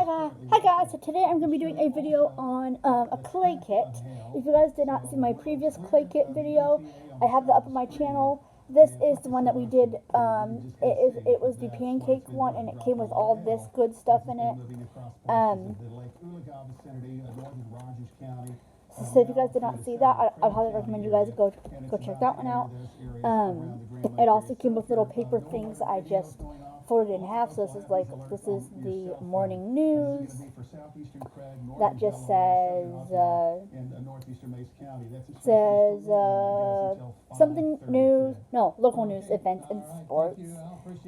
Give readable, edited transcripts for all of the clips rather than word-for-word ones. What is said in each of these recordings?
Hi guys, so today I'm going to be doing a video on a clay kit. If you guys did not see my previous clay kit video, I have that up on my channel. This is the one that we did, it was the pancake one, and it came with all this good stuff in it. So if you guys did not see that, I'd highly recommend you guys go check that one out. It also came with little paper things that I just folded in half. So this is the morning news that just says something news, no, local news, events, and sports.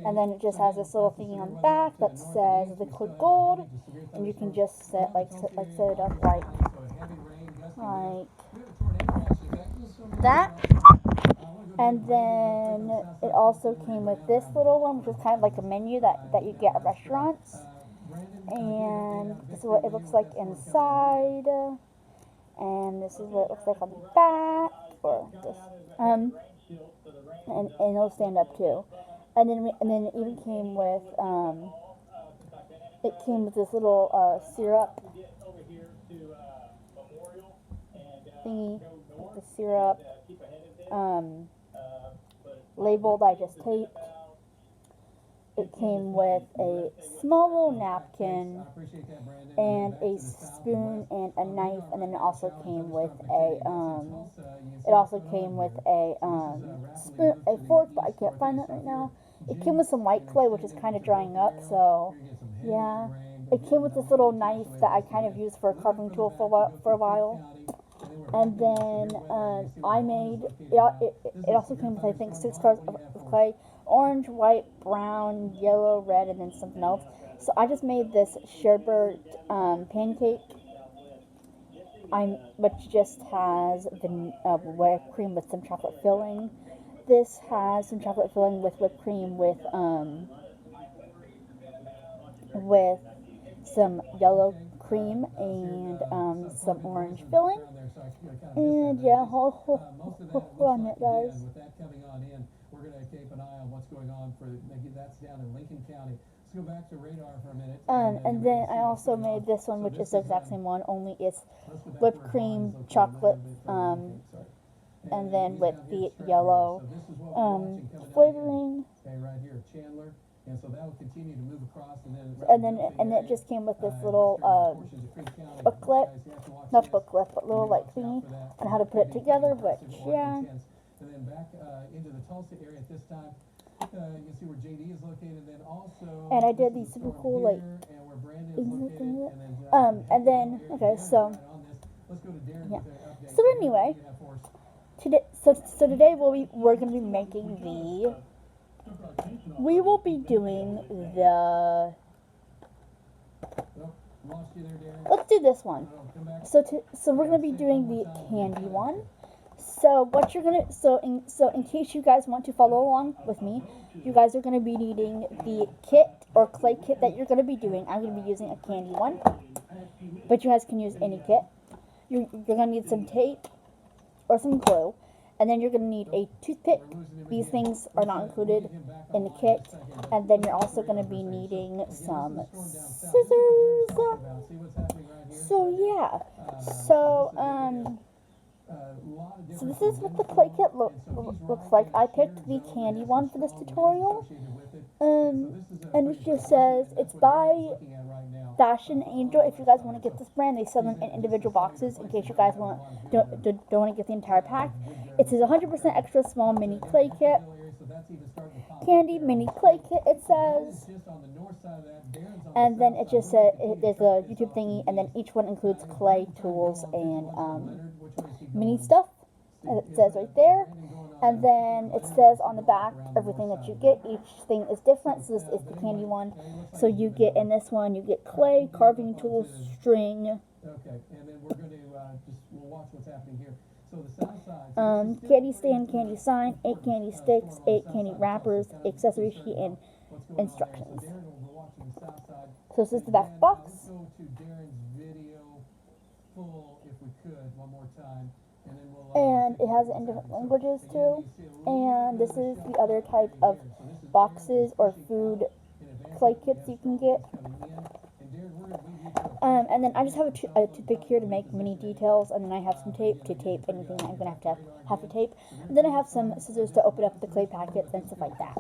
And then it just has this little thingy on the back that says liquid gold, and you can just set it up like that. And then it also came with this little one, which is kind of like a menu that you get at restaurants. And this is what it looks like inside. And this is what it looks like on the back, or this. And it'll stand up too. And then it even came with this little syrup thingy, like the syrup label that I just taped. It came with a small little napkin and a spoon and a knife, and then it also came with a spoon, a fork, but I can't find that right now. It came with some white clay, which is kind of drying up, so yeah. It came with this little knife that I kind of used for a carving tool for a while. And then it also came with, I think, 6 colors of clay: orange, white, brown, yellow, red, and then something else. So I just made this sherbet pancake, which just has the whipped cream with some chocolate filling. This has some chocolate filling with whipped cream with some yellow cream and some orange filling. And yeah, hold on it, guys. With that coming on in, we're going to keep an eye on what's going on for that's down in Lincoln County. Let's go back to radar for a minute. And then I also made this one, which is the exact same one, only it's whipped cream, chocolate, and then with the yellow flavoring. Okay, right here, Chandler. And so that will continue to move across, and it just came with this little booklet, not booklet, but little like thingy on how to put it together. Which yeah. And then back into the Tulsa area at this time, you can see where JD is located. Then also, and I did these super cool like and then okay, so yeah. So anyway, today we're gonna be making we will be doing let's do this one. So we're gonna be doing the candy one. So what you're gonna in case you guys want to follow along with me, you guys are gonna be needing the kit or clay kit that you're gonna be doing. I'm gonna be using a candy one, but you guys can use any kit. You're gonna need some tape or some glue. And then you're going to need a toothpick. These things are not included in the kit. And then you're also going to be needing some scissors. So yeah. So this is what the clay kit looks like. I picked the candy one for this tutorial. And it just says it's by Fashion Angel. If you guys want to get this brand, they sell them in individual boxes in case you guys don't want to get the entire pack. It says 100% extra small mini clay kit. Candy mini clay kit, it says. And then it just says there's a YouTube thingy, and then each one includes clay tools and mini stuff, as it says right there. And then it says on the back everything that you get. Each thing is different. So this is the candy one. So you get in this one, you get clay, carving tools, string. Okay, and then we're going to we'll watch what's happening here. So the south side. Candy stand, candy sign, 8 candy sticks, 8 candy wrappers, accessory sheet, and instructions. So this is the back box. Let's go to Darren's video full, if we could, one more time. And it has it in different languages too. And this is the other type of boxes or food clay kits you can get. And then I just have a toothpick here to make mini details, and then I have some tape to tape anything that I'm gonna have to tape. And then I have some scissors to open up the clay packets and stuff like that.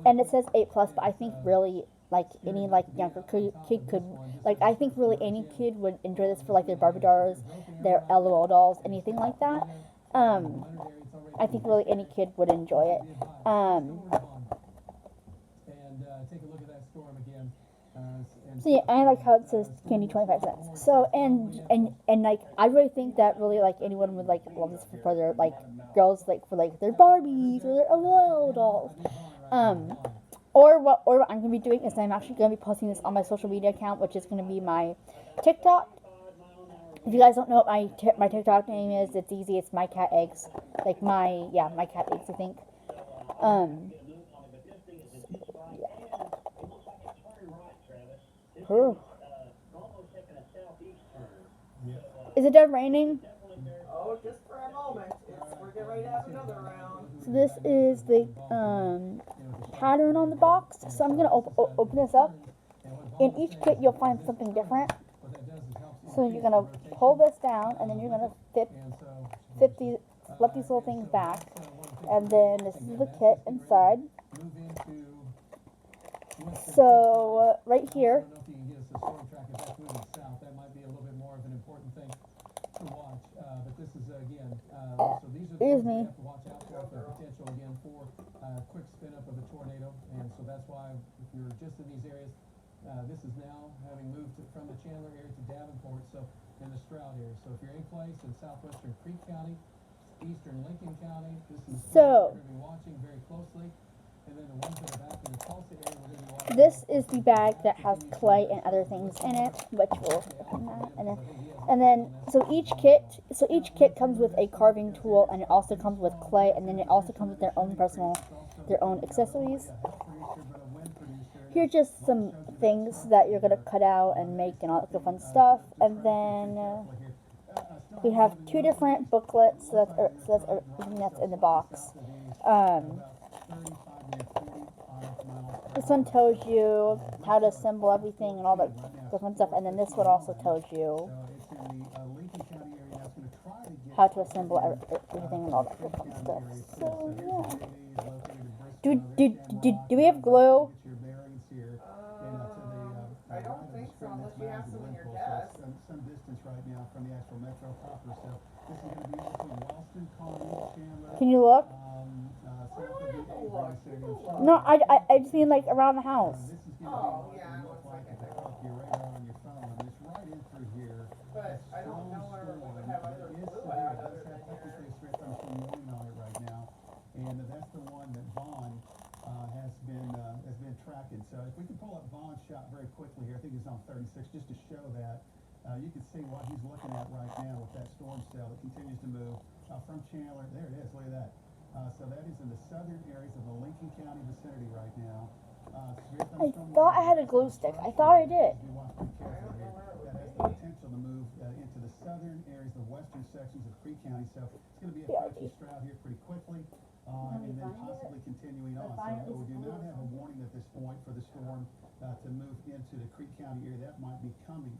And it says 8+, but I think really like any like younger kid could, like, I think really any kid would enjoy this for like their Barbie dolls, their LOL dolls, anything like that. I think really any kid would enjoy it. And take a look at that storm again. So yeah, I like how it says candy 25 cents. So and like I really think that really like anyone would like love this for their like girls, like for like their Barbies or their LOL dolls. Or what I'm gonna be doing is I'm actually gonna be posting this on my social media account, which is gonna be my TikTok. If you guys don't know what my TikTok name is, it's easy. It's my cat eggs, like my cat eggs, I think. Yeah. Is it done raining? Oh, just for a moment. We're getting ready to have another round. So this is the pattern on the box. So I'm gonna open this up. In each kit, you'll find something different. So you're gonna pull this down, and then you're gonna flip these little things back, and then this is the kit inside. So right here. Excuse me. Watch out for the potential again for quick spin up of a tornado, and so that's why if you're just in these areas, this is now having moved from the Chandler area to Davenport, so in the Stroud area. So if you're in place in southwestern Creek County, eastern Lincoln County, this is so. We're going to be watching very closely, and then the ones that are back in the Tulsa area, we're going to be watching. This is the bag that has clay and other things in it, which will open that, and then so each kit comes with a carving tool, and it also comes with clay, and then it also comes with their own accessories. Here's just some things that you're gonna cut out and make and all that fun stuff, and then we have 2 different booklets. So that's everything that's in the box. This one tells you how to assemble everything and all that different stuff, and then this one also tells you how to assemble everything and all that different stuff. So yeah. Do we have glue? I don't think so, unless you have some in your desk. Some distance right now from the actual metro proper. So this is going to be between Ralston, Colony, Chandler. Can you look? No, I just mean like around the house. Oh, yeah, it looks like it. Your radar on your phone, and it's right in through here. But I don't know where we would have other glue at other than here. Warning on it right now, and that's the one that Vaughn has been tracking. So if we can pull up Vaughn's shot very quickly here, I think he's on 36, just to show that. You can see what he's looking at right now with that storm cell that continues to move from Chandler. There it is, look at that. So that is in the southern areas of the Lincoln County vicinity right now. I thought I had a glue stick. I thought I did. That has the potential to move into the southern areas, the western sections of Creek County. So it's going to be approaching Stroud here pretty quickly, and then possibly continuing on. So we do not have a warning at this point for the storm to move into the Creek County area. That might be coming.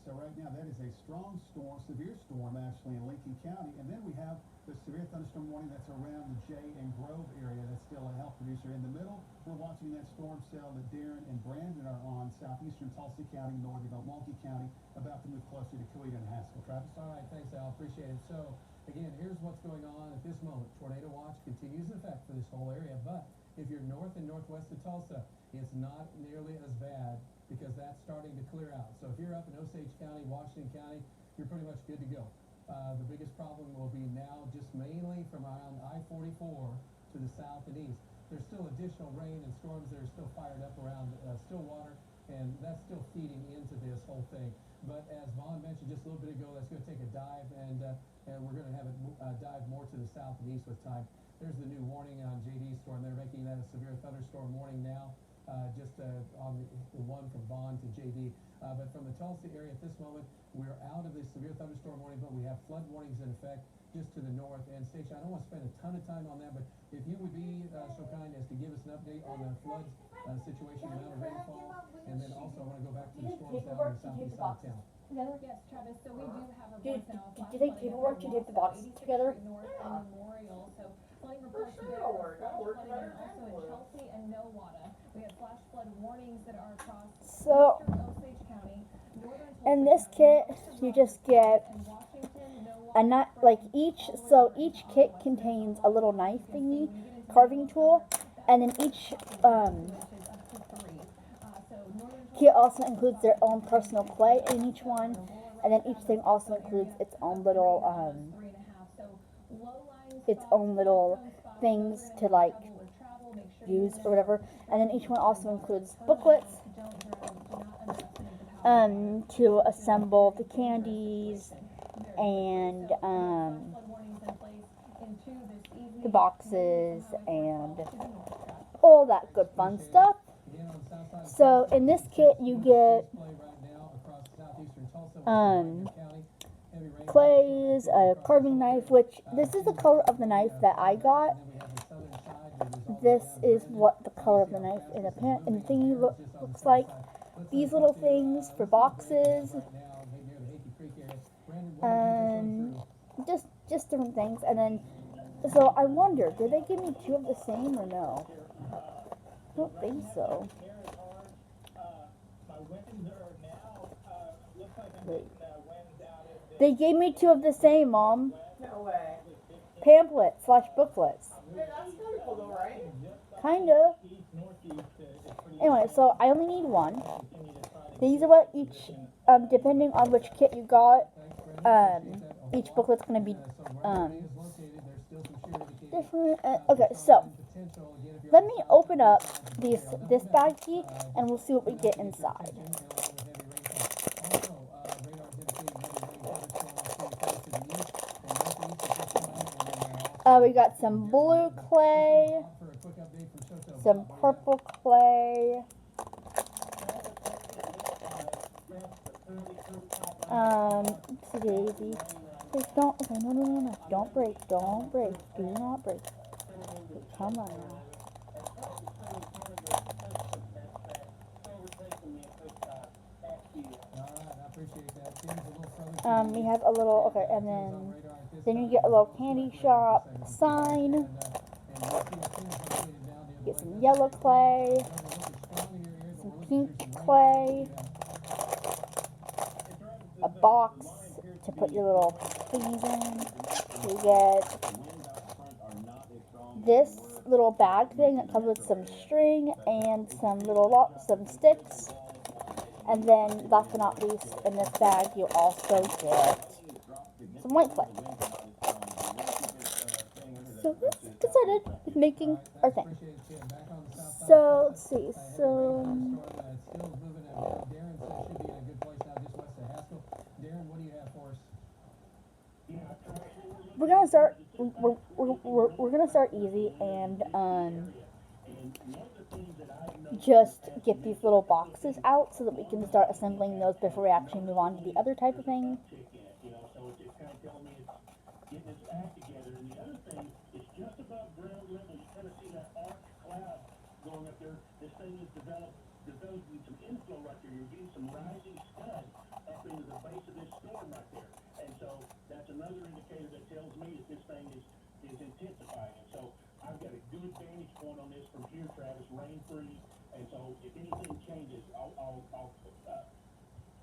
So right now that is a strong storm, severe storm actually in Lincoln County, and then we have the severe thunderstorm warning that's around the Jay and Grove area. That's still a health producer. In the middle, we're watching that storm cell that Darren and Brandon are on, southeastern Tulsa County, northern Milwaukee County, about to move closer to Coweta and Haskell. Travis? All right, thanks, Al. Appreciate it. So again, here's what's going on at this moment. Tornado watch continues in effect for this whole area, but if you're north and northwest of Tulsa, it's not nearly as bad because that's starting to clear out. So if you're up in Osage County, Washington County, you're pretty much good to go. The biggest problem will be now just mainly from around I-44 to the south and east. There's still additional rain and storms that are still fired up around Stillwater, and that's still feeding into this whole thing. But as Vaughn mentioned just a little bit ago, that's going to take a dive, and we're going to have it dive more to the south and east with time. There's the new warning on JD storm. They're making that a severe thunderstorm warning now, just on the one from Vaughn to JD. But from the Tulsa area at this moment, we're out of the severe thunderstorm warning, but we have flood warnings in effect just to the north. And Stacia, I don't want to spend a ton of time on that, but if you would be so kind as to give us an update on the flood situation, amount of rainfall, and then also I want to go back to the storms down on the southeast side of town. Together? Yes, Travis, so we do have a Did- voice now. did you take paperwork to take the boxes together? North and Memorial, so flooding reports there, flash flooding and also in Chelsea and Nowata. We have flash flood warnings that are across So, eastern Osage County, northern Tulsa in this County, kit, you just get and Washington, Nowata, a knife, like each kit contains a little knife thingy, carving tool, and then each, which is up to 3. So northern kit also includes their own personal clay in each one, and then each thing also includes its own little, 3.5. So low lying its spots, own little prone spots, things those to are like gonna have trouble, make sure you use live or whatever, and then each one also includes booklets, don't drown, do not underestimate the power to assemble the candies and, flood warnings in place into this evening. the boxes and To the north, Travis. all that good fun stuff. Again, on the south side of So Tulsa, in this kit you get display right now across southeastern Tulsa, Um, County, heavy rain. clays, a carving knife, which this is the color of the knife that I got. And then we have the southern side where there's all the way This down to is Brandon. what the color of See the how knife fast in the this is pan and the moving. thingy Here's just on the looks south like. side. Let's These go little to, things for let's go to Brandon boxes, right now, near the Hakey Creek area. Brandon, what did you just run through? just different things, and then so I wonder, did they give me two of the same or no? I don't think so. Wait. They gave me two of the same, Mom. No way. Pamphlets / booklets. Hey, that's kind of cool though, right? Kinda. Anyway, so I only need one. These are what each, depending on which kit you got, each booklet's gonna be, different. Okay, so let me open up this baggie and we'll see what we get inside. We got some blue clay, some purple clay, oopsie daisy. Please don't, okay, no, don't break, do not break. Come on now. We have a little, okay, and then you get a little candy shop sign, get some yellow clay, some pink clay, a box to put your little thingies in. You get this little bag thing that comes with some string and some some sticks. And then, last but not least, in this bag, you also get some white clay. So let's get started with making our thing. So let's see. So we're gonna start. We're gonna start easy and just get these little boxes out so that we can start assembling those before we actually move on to the other type of thing. I've got a good vantage point on this from here, Travis, rain-free, and so if anything changes, I'll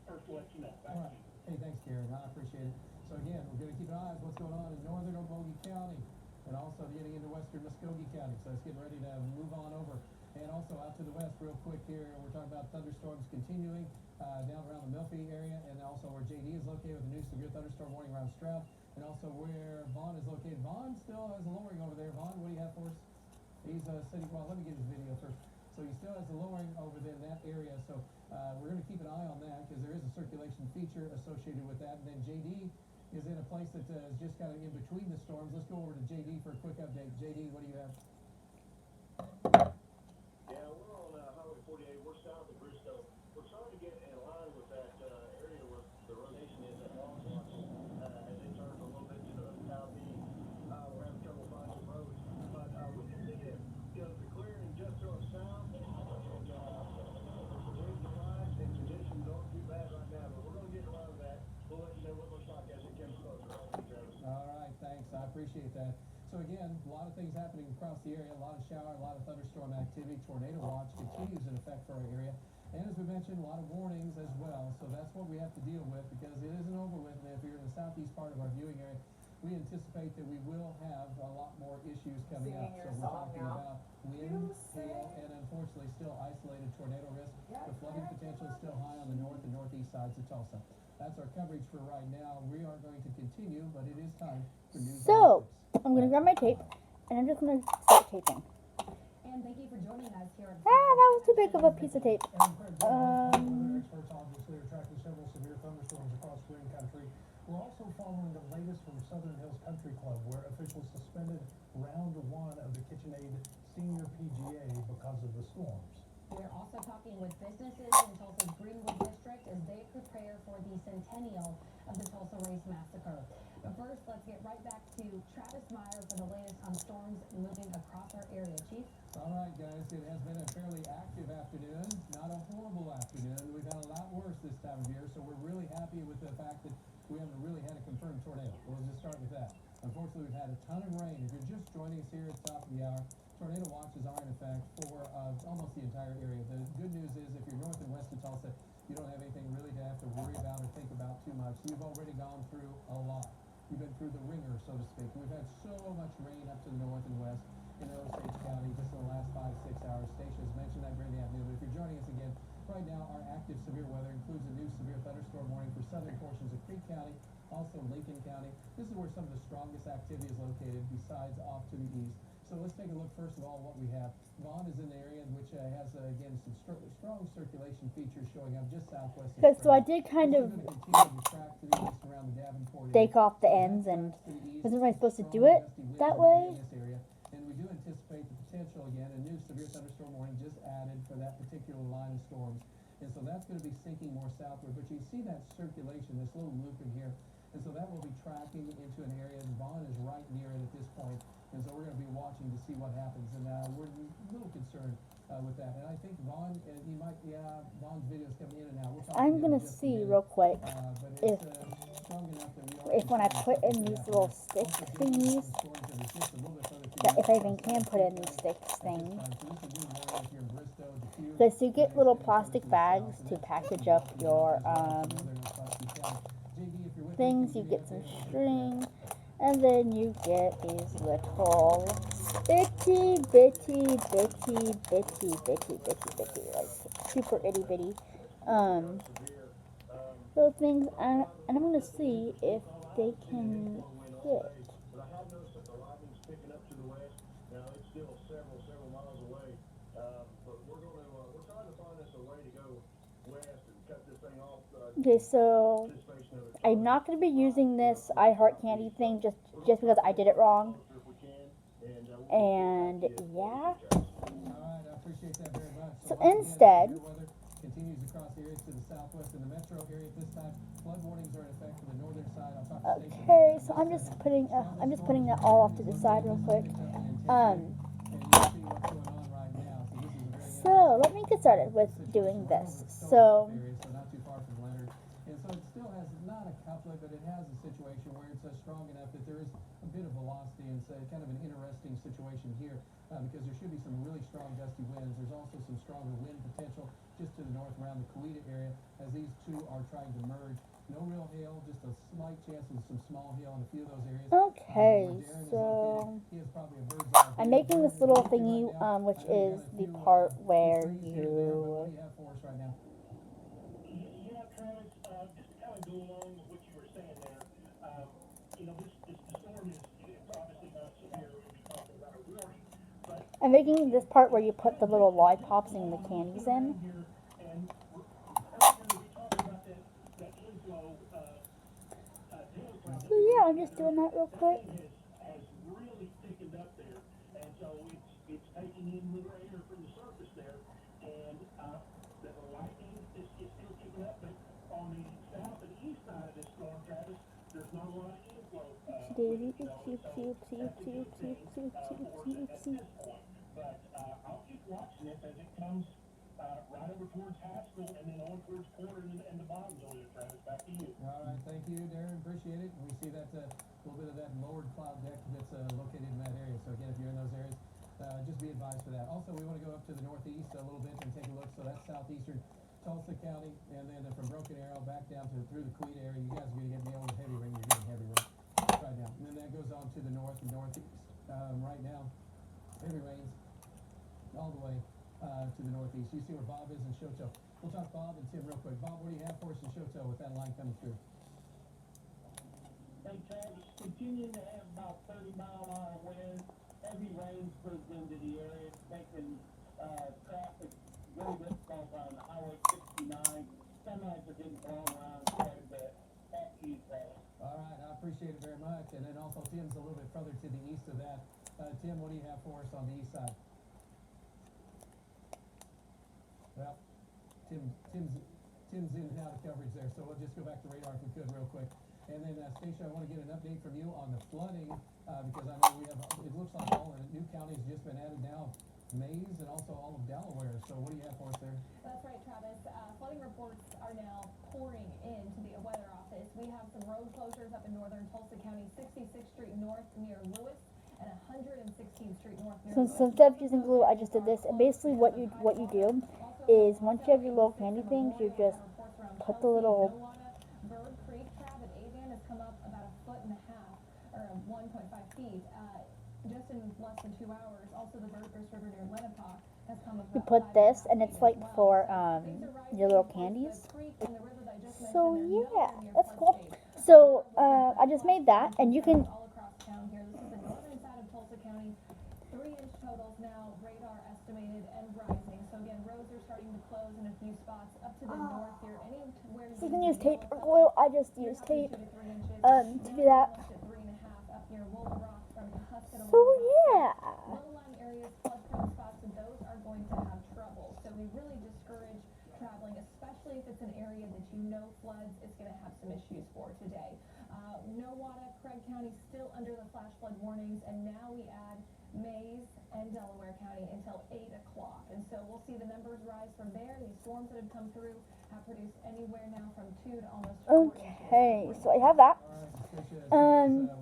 first let you know. All right. Hey, thanks, Karen. I appreciate it. So again, we're going to keep an eye on what's going on in northern Obogie County and also getting into western Muskogee County. So let's get ready to move on over. And also out to the west real quick here, we're talking about thunderstorms continuing down around the Milfy area, and also where JD is located with a new severe thunderstorm warning around Stroud, and also where Vaughn is located. Vaughn still has a lowering over there. Vaughn, what do you have for us? He's sitting, well, let me get his video first. So he still has a lowering over there in that area, so we're going to keep an eye on that because there is a circulation feature associated with that. And then JD is in a place that is just kind of in between the storms. Let's go over to JD for a quick update. JD, what do you have? Yeah, we're on Highway 48. We're south of Bristow. We're trying to get in line with that appreciate that. So again, a lot of things happening across the area, a lot of shower, a lot of thunderstorm activity. Tornado watch continues in effect for our area. And as we mentioned, a lot of warnings as well. So that's what we have to deal with because it isn't over with. And if you're in the southeast part of our viewing area, we anticipate that we will have a lot more issues coming up. So we're talking about wind, hail, and unfortunately still isolated tornado risk. The flooding potential is still high on the north and northeast sides of Tulsa. That's our coverage for right now. We are going to continue, but it is time for news. So, I'm gonna grab my tape, and I'm just gonna start taping. And thank you for joining us here at That was too big of a piece of tape. Weather experts obviously are tracking several severe thunderstorms across Green Country. We're also following the latest from Southern Hills Country Club, where officials suspended round one of the KitchenAid Senior PGA because of the storms. We're also talking with businesses in Tulsa's Greenwood District as they prepare for the centennial of the Tulsa Race Massacre. But first, let's get right back to Travis Meyer for the latest on storms moving across our area. Chief? All right, guys, it has been a fairly active afternoon, not a horrible afternoon. We've had a lot worse this time of year, so we're really happy with the fact that we haven't really had a confirmed tornado. We'll just start with that. Unfortunately, we've had a ton of rain. If you're just joining us here at the top of the hour, tornado watches are in effect for almost the entire area. The good news is if you're north and west of Tulsa, you don't have anything really to have to worry about or think about too much. You've already gone through a lot. You've been through the ringer, so to speak. We've had so much rain up to the north and west in Osage County just in the last 5-6 hours. Stacia has mentioned that during the afternoon, but if you're joining us again, right now our active severe weather includes a new severe thunderstorm warning for southern portions of Creek County, also Lincoln County. This is where some of the strongest activity is located, besides off to the east. So let's take a look first of all what we have. Vaughn is in the area which has again some strong circulation features showing up just southwest of Okay, so I Spring. did kind This of is going to continue to track to the east around the Davenport area. take off the ends, and wasn't really supposed to do it that way. And we do anticipate the potential again, a new severe thunderstorm warning just added for that particular line of storms. And so that's going to be sinking more southward. But you see that circulation, this little loop in here. And so that will be tracking into an area. Vaughn is right near it at this point. And so we're going to be watching to see what happens. And we're a little concerned with that. And I think Vaughn, Vaughn's video is coming in and out. We'll talk I'm to him gonna in just a see minute. real quick But if- it's strong enough that we are when I concerned put in something these could little happen. stick Also, thingies, storms that is just a little bit further to that the if I east even across can Southern put in County these stick at this things. time. So this is really more if you're in Bristow, Dubuque, Okay, so you get little and plastic further to the bags south, to and package that's up your northern and Buckley County. JD, if you're with me, things. can You give me get an some update on string, and then you get these little itty bitty, like super itty bitty, little things. And I'm gonna see if they can fit. But I have noticed that the lightning's picking up to the west. Now, it's still several miles away. But we're trying to find us a way to go west and cut this thing off. Okay, so Anticipation of it. I'm not gonna be using this I Heart Candy thing just because I did it wrong. If we can, and And yeah. All right, I appreciate that very much. So once again, instead- severe weather continues across the areas to the southwest and the metro area at this time. Flood warnings are in effect for the northern side. I'll talk to Stacey Okay, about so that I'm in just a second. putting that all off to the side real quick. And you'll see what's going on right now. So this is a very So let me get started with doing this. So not too far from Leonard. And so it still has not a couplet, but it has a situation where it's strong enough that there is a bit of velocity, and so kind of an interesting situation here because there should be some really strong gusty winds. There's also some stronger wind potential just to the north around the Coweta area as these two are trying to merge. No real hail, just a slight chance of some small hail in a few of those areas. okay, Where Darren is so located, he has probably a bird's eye I'm view. making this Darren, little if you're thingy, right now, which I know you is got a the few, part few where trees here and there, but what do you you have for us right now? Yeah, Travis, just to kind of go along with what you were saying there, the storm is obviously not severe when we talk about a warning, but I'm making this part where you put the little lollipops and the candies in. here, and earlier we talked about that inflow daily cloud. So yeah, I'm just doing that real quick. Has really thickened up there, and so it's taking in more air from the surface there, and the lightning is still kicking up, but on the south and east side of this storm, Travis, there's not a lot of inflow. Daisy, But I'll keep watching it as it comes right over towards Haskell and then on towards Porter and the bottom area, Travis. Back to you. All right, thank you, Darren. Appreciate it. We see that that little bit of that lowered cloud deck that's located in that area. So again, if you're in those areas, just be advised for that. Also, we want to go up to the northeast a little bit and take a look. So that's southeastern Tulsa County, and then from Broken Arrow back down to through the Queen area. You guys are going to get nailed with heavy rain. You're getting heavy rain right now. And then that goes on to the north and northeast. Right now, heavy rains all the way to the northeast. You see where Bob is in Shoto. We'll talk Bob and Tim real quick. Bob, what do you have for us in Shoto with that line coming through? Hey, Travis, continuing to have about 30-mile-an-hour winds, heavy rains moved into the area, making traffic very difficult on Highway 69. Semis are getting blown around quite a bit. Back to you, Travis. All right, I appreciate it very much. And then also Tim's a little bit further to the east of that. Tim, what do you have for us on the east side? Well, Tim's in and out of coverage there, so we'll just go back to radar if we could real quick. And then, Stacia, I want to get an update from you on the flooding, because I know we have, it looks like all the new counties just been added now, Mays and also all of Delaware. So what do you have for us there? That's right, Travis. Flooding reports are now pouring into the weather office. We have some road closures up in northern Tulsa County, 66th Street North near Lewis, and 116th Street North near So Lewis. instead of using glue, I just did this. And basically, what you do is once you have your little candy things, you just put the little. Bird Creek Trav at Avan has come up about 1.5 feet, or 1.5 feet, just in less than 2 hours. Also, the Birdcrest River near Lenapaw has come up. You put this, and it's like for your little candies. So yeah, that's cool. So I just made that, and you can. All across town here. This is the northern side of Tulsa County. 3-inch totals now, radar estimated and rising. So again, roads are starting to close in a few spots up to the north here. Anywhere So you can use tape or glue. I just use tape to do that. So yeah. Low-lying areas, flood-prone spots, and those are going to have trouble. So we really discourage traveling, especially if it's an area that you know floods. It's going to have some issues for today. Nowata, Craig County still under the flash flood warnings, and now we add Mays and Delaware County until 8 o'clock. And so we'll see the numbers rise from there. These storms that have come through have produced anywhere now from 2 to almost 4 inches. Okay, so I have that. All right, Stacia,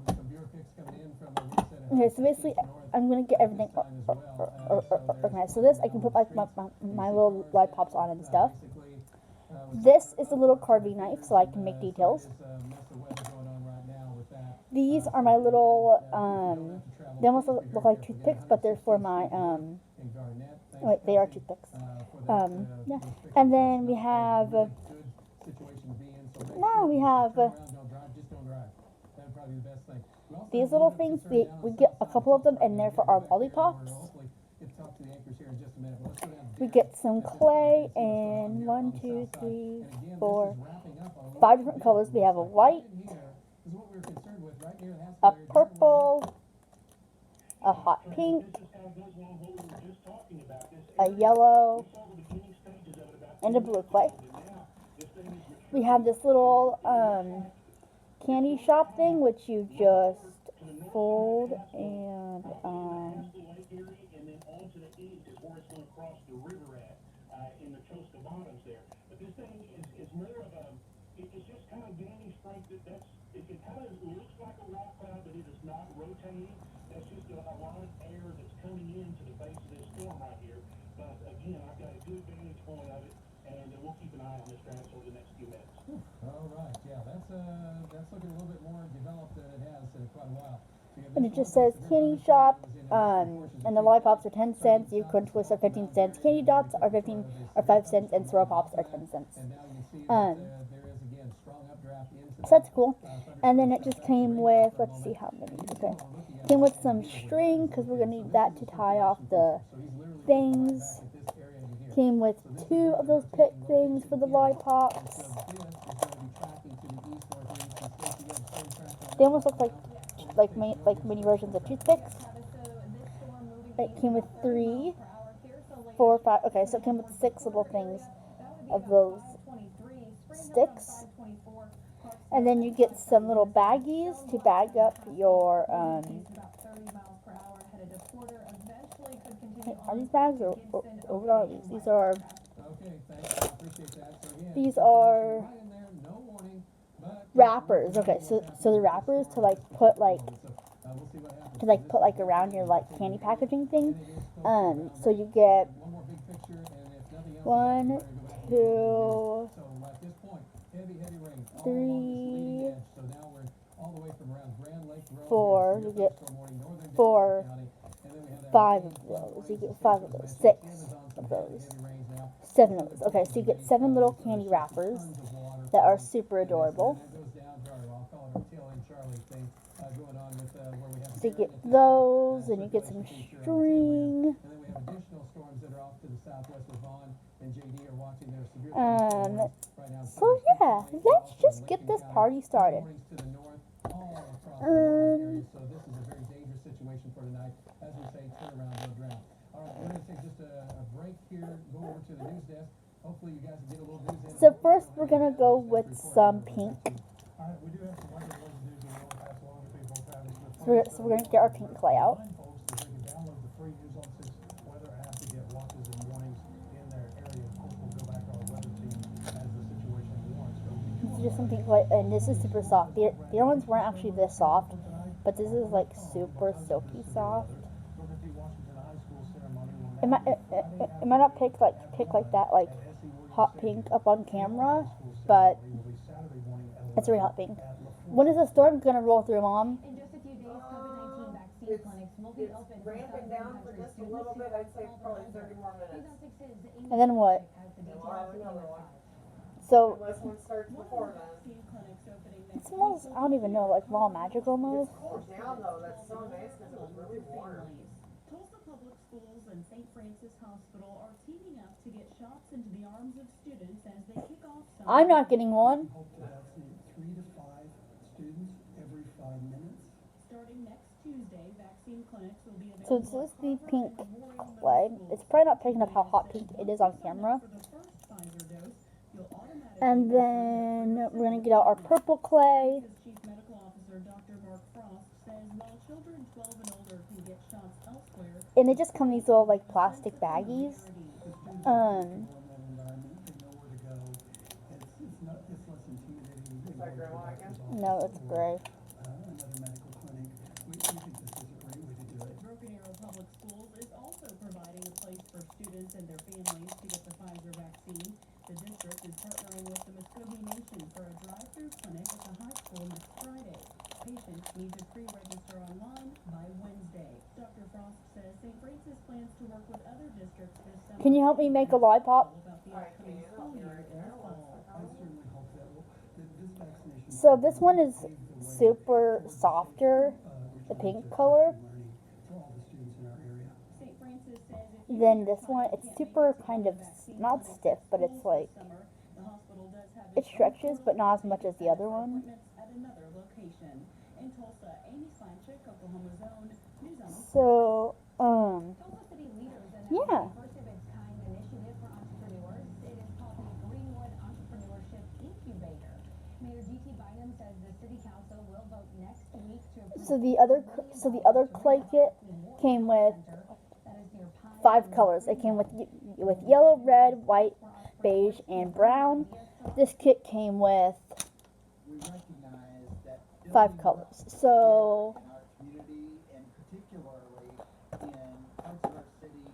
some viewer pics coming in from the Okay, so basically, I'm gonna get everything organized. So this, I can put my little light pops on and stuff. This is a little carving knife, so I can make details. These are my little, they almost look like toothpicks, but they're for my, wait, they are toothpicks. Yeah. And then we have, these little things. We get a couple of them, and they're for our lollipops. We get some clay, and 1, 2, 3, 4, 5 different colors. We have a white, a purple, a hot pink, a yellow, and a blue clay. We have this little candy shop thing, which you just fold and Across the river in the coastal bottoms there. But this thing is more of a, it's just kind of gaining strength. It kind of looks like a rock cloud, but it is not rotating. That's just a lot of air that's coming into the base of this storm right here. But again, I've got a good vantage point of it, and we'll keep an eye on this Travis over the next few minutes. All right, yeah, that's looking a little bit more developed than it has in quite a while. and it just says candy shop, and the lollipops are 10 cents, you could twist are 15 cents, candy dots are 5 cents, and swirl pops are 10 cents. So that's cool. And then it just came with, let's see how many, okay, came with some string, because we're going to need that to tie off the things. Came with 2 of those pick things for the lollipops. They almost look like mini versions of toothpicks. It came with 3, 4, 5. Okay, so it came with 6 little things of those sticks. And then you get some little baggies to bag up your, are these bags or what are these? These are wrappers. Okay, so the wrappers to like put like We'll see what happens. to like put like around your like candy packaging thing. So you get One more big picture, and if nothing else, one, we're gonna go back to two, so at this point, heavy rain all along this three, leading edge. So now we're all the way from around Grand Lake Road. four. here, You Severe get thunderstorm warning, northern four, Delaware County, and then we have that 5 rain of flow those. You versus get 5 of Texas those. mentioned. 6 Amazon, some of very those. heavy rains now. 7 of those. Okay, so you get 7 little candy wrappers that are super adorable. And that goes down to our, I'll call it our tail end Charlie thing, going on with where we have So you the get those, and you get some string. and then we have additional storms that are off to the southwest with Vaughn and JD are watching their severe right now. So yeah, let's just get this party started. Warnings to the north, all across the northern area, so this is a very dangerous situation for tonight. As we say, turn around, go drown. All right, we're gonna take just a break here, go over to the news desk. Hopefully you guys will get a little news in. So first we're gonna go with some pink. Alright, we do have some weather news that we want to pass along to people, Travis. So we're gonna get our pink clay out. Remind folks that they can download the free News on 6 weather app to get watches and warnings in their area. Of course, we'll go back to our weather team as the situation warrants. But we do This is just some pink clay, and this is super soft. The other ones weren't actually this soft, but this is like super silky soft. Booker T. Washington High School ceremony will It now might it might not pick like that like hot pink up on camera, but it's really hot pink. When is the storm gonna roll through, Mom? In just a few days, COVID-19 vaccine clinics will be open for ramping Southern down for country just a students little who bit. are I'd say probably 30 more minutes. News on 6's Amy And then what? has the We'll have details another for one. So Unless one starts before then. it smells, I don't even know, like raw magical move. Cooled down though, that's so nice because it was really warm. Tulsa Public Schools and St. Francis Hospital are teaming up to get shots into the arms of students as they kick off summer. I'm not getting one. Hope to vaccinate 3 to 5 students every 5 minutes. Starting next Tuesday, vaccine clinics will be So available. this is the pink clay. It's probably not picking up how hot pink it is on camera. For the first Pfizer dose, you'll automatically And then we're gonna get out our purple clay. Chief Medical Officer Dr. Mark Frost says while children 12 and older can get shots elsewhere, And they just come in these little like plastic baggies. The students in that environment, they know where to go. It's less intimidating. than like going to a grandma doctor's again? No, office it's or, gray. another medical clinic. We think this is a great way to do it. Broken Arrow Public Schools is also providing a place for students and their families to get the Pfizer vaccine. The district is partnering with the Muskogee Nation for a drive-through clinic at the high school next Friday. Patients need to pre-register online by Wednesday. Dr. Frost says St. Francis plans to work with other districts this summer. Can you help me make a lollipop? About the upcoming school year in the fall. I certainly hope that this vaccination. So this one is super softer, the pink color. Learning for all the students in our area. St. Francis says if you Then this one, it's super kind of not stiff, but it's like summer, the hospital does have it stretches, but not as much as the other one. appointments at another location. In Tulsa, Amy Slanchik, Oklahoma's own, News on So Tulsa City leaders announced Yeah. a first of its kind initiative for entrepreneurs. It is called the Greenwood Entrepreneurship Incubator. Mayor G.T. Bynum says the city council will vote next week to approve so the other clay kit came with that is near Pine 5 colors. It came with yellow, red, white, beige, and brown. This kit came with We recognize that 5 colors. So in our community, and particularly in parts of our city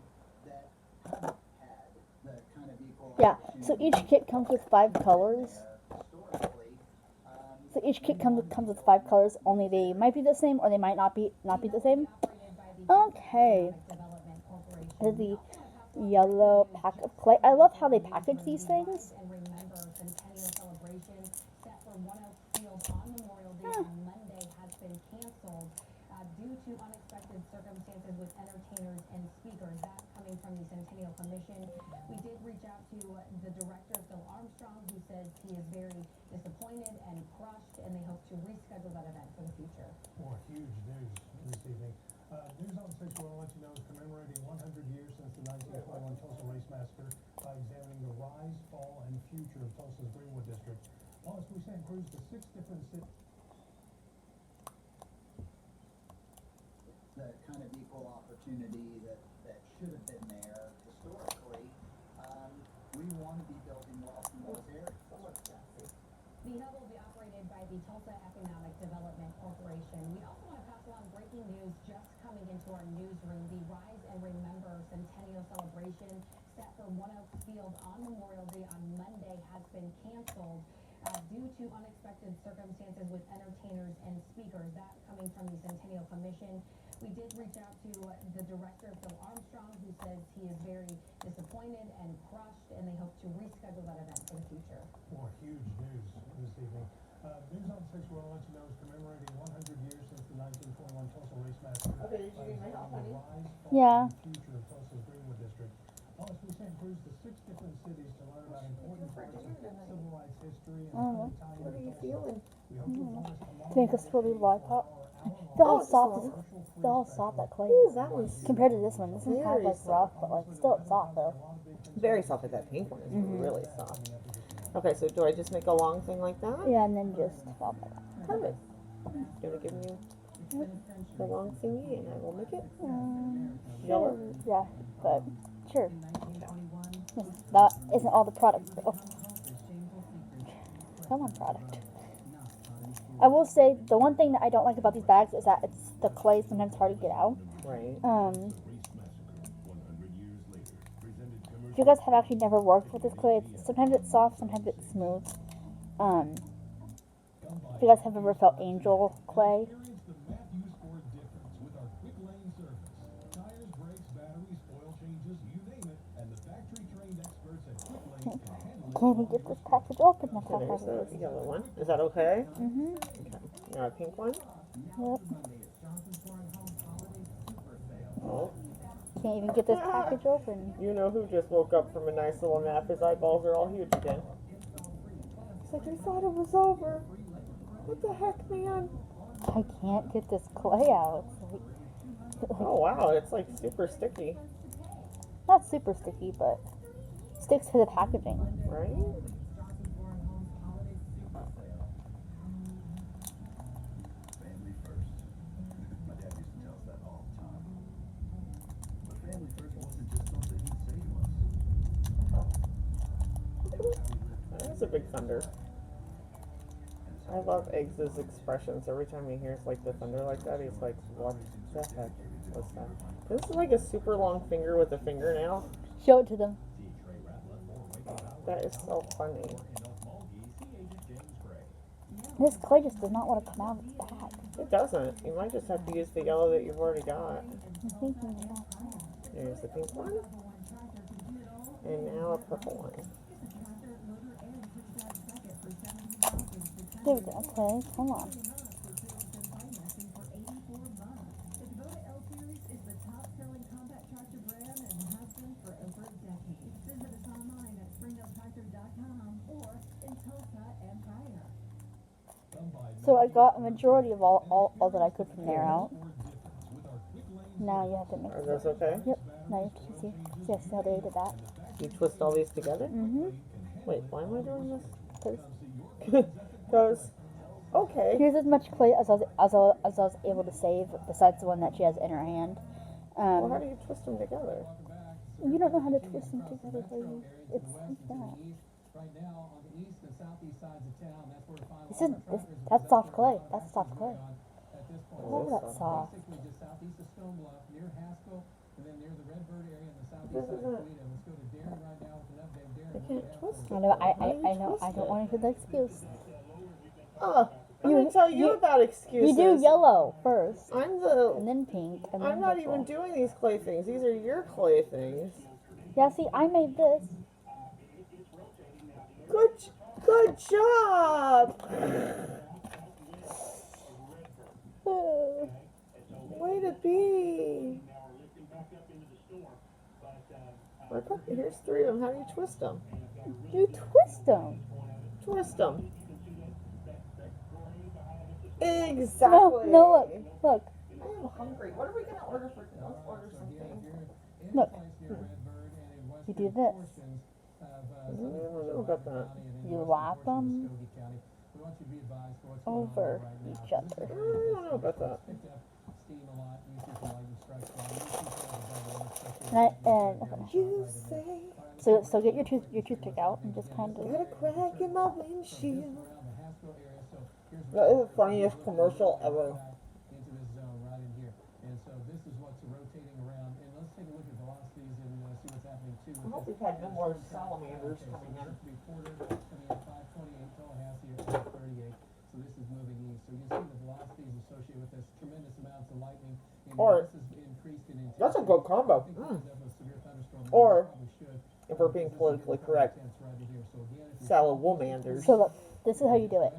that haven't had the kind of equal yeah, so each kit comes with 5 colors. historically. So each kit comes with 5 colors. Only they might be the same, or they might not be the same. Okay, Development Corporation. this is the yellow pack of clay. I love how they package these things. And remember Centennial celebration set for One Oak Field on Memorial Day on Monday has been canceled due to unexpected circumstances with entertainers and speakers. That coming from the Centennial Commission. We did reach out to the director, Phil Armstrong, who says he is very disappointed and crushed, and they hope to reschedule that event for the future. Boy, huge news this evening. News on 6 we want to let you know is commemorating 100 years since the 1921 Tulsa Race Massacre by examining the rise, fall, and future of Tulsa's Greenwood District. Plus, we sent crews to 6 different cities. The kind of equal opportunity that should have been there historically. We want to be building wealth in those areas. The hub will be operated provided by the Tulsa Economic Development Corporation. We also want to pass along breaking news just coming into our newsroom. The Rise and Remember Centennial Celebration set for One Oaks Field on Memorial Day on Monday has been canceled due to unexpected circumstances with entertainers and speakers. That coming from the Centennial Commission. We did reach out to the director, Phil Armstrong, who says he is very disappointed and crushed, and they hope to reschedule that event for the future. Well, huge news this evening. News on 6 we want to let you know is commemorating 100 years since the 1921 Tulsa Race Massacre. Okay, did you get my help, honey? The rise, fall, Yeah. and future of Tulsa's Greenwood District. Plus, we sent crews to 6 different cities to learn about important parts of civil rights history and how to tie into Tulsa. We hope you'll join us tomorrow. To make a swirly lollipop. Feel how soft that clay is. That one's Compared to this one, this one's kind of like rough, but like still it's soft though. very soft, but that pink one is really soft. Okay, so do I just make a long thing like that? Yeah, and then just flop it. Perfect. Gonna give me the long thingy and I will make it yellow. Yeah, but sure. That isn't all the product though. Come on, product. I will say the one thing that I don't like about these bags is that it's the clay is sometimes hard to get out. Right. If you guys have actually never worked with this clay, sometimes it's soft, sometimes it's smooth. If you guys have ever felt angel clay, Experience the Matthews Ford difference with our quick lane service. Tires, brakes, batteries, oil changes, you name it, and the factory trained experts at Quick Lane can handle it. can't even get this package open. That's how So hard there's it the is. yellow one. Is that okay? Mhm. Okay. Now a pink one. Yep. Oh. Can't even get this package open. You know who just woke up from a nice little nap? His eyeballs are all huge again. He's like, I thought it was over. What the heck, man? I can't get this clay out. It's like, Oh wow, it's like super sticky, not super sticky, but sticks to the packaging. right? Family first. My dad used to tell us that all the time. But family first wasn't just something he'd say to us. It was how we lived. That was a big thunder. I love Eggs' expressions. Every time he hears like the thunder like that, he's like, what the heck was that? This is like a super long finger with a fingernail. Show it to them. That is so funny. This clay just does not want to come out of its bag. It doesn't. You might just have to use the yellow that you've already got. I'm thinking about that. There's the pink one. And now a purple one. There we go. Okay, come on. So I got a majority of all that I could from there out. Now you have to mix Are it. those okay? Yep. Now you have to see how they did that. You twist all these together? Mm-hmm. Wait, why am I doing this? Because Because, okay. here's as much clay as I was able to save, besides the one that she has in her hand. Well, how do you twist them together? You don't know how to twist them together, baby. It's like that. Right now, on the east and southeast sides of town, that's where the final This is all the trackers that's and soft stuff clay. are That's soft clay. at this point. Oh, that's soft. Basically just southeast of Stone Bluff, near Haskell, and then near the Redbird area in the southeast This side of isn't- Toledo. Let's go to Darren right now with an update. Darren, I what do can't you have twist for I us? know. How do you I twist don't it? want to hear the excuse. Oh, I'm gonna tell you about excuses. You do yellow first, I'm the. and then pink, and then I'm not purple. even doing these clay things. These are your clay things. Yeah, see, I made this. Good job. Way to be. Here's 3 of them. How do you twist them? You twist them. Twist them. Exactly. No, look. I am hungry. What are we gonna order for dinner? Let's order something. Look. You do this. I don't know about that. You lap them over each other. I don't know about that. And You say so get your toothpick out and just kind of. got a crack in my windshield. here's That is the where funniest we're commercial going ever. back into this zone right in here. And so this is what's rotating around. And let's take a look at velocities and see what's happening too I with hope this. we've had no more Storm track. salamanders Okay, so coming this in. is to be Porter coming at 528, Tallahassee at 538. So this is moving east. So you can see the velocities associated with this, tremendous amounts of lightning. And Or- this is increased in intensity. That's a good combo. I think we'll end up with severe thunderstorms. Or, We probably should, if we're being because this is politically getting correct, intense right in here. So again, if you're salamanders. So look, this is how you do it.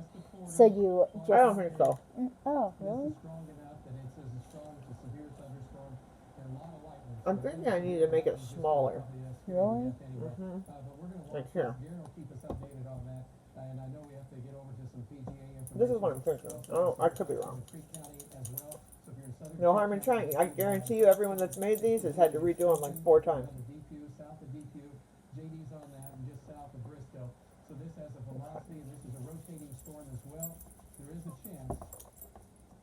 So you I don't just. think so. Oh, This really? is strong enough that it's as strong as a severe thunderstorm and a lot of lightning. I'm thinking I need to make it smaller. Really? Mhm. But we're gonna Like watch here. this. Darren will keep us updated on that. And I know we have to get over to some PGA information. This is what I'm thinking. Oh, I could be wrong. Creek County as well. So if you're in southern No Creek harm in County, trying. I guarantee you everyone that's made these has had to redo them like 4 times. on the DQ, south of DQ, JD's on that, and just south of Bristow. So this has a velocity, and this is a rotating storm as well. There is a chance,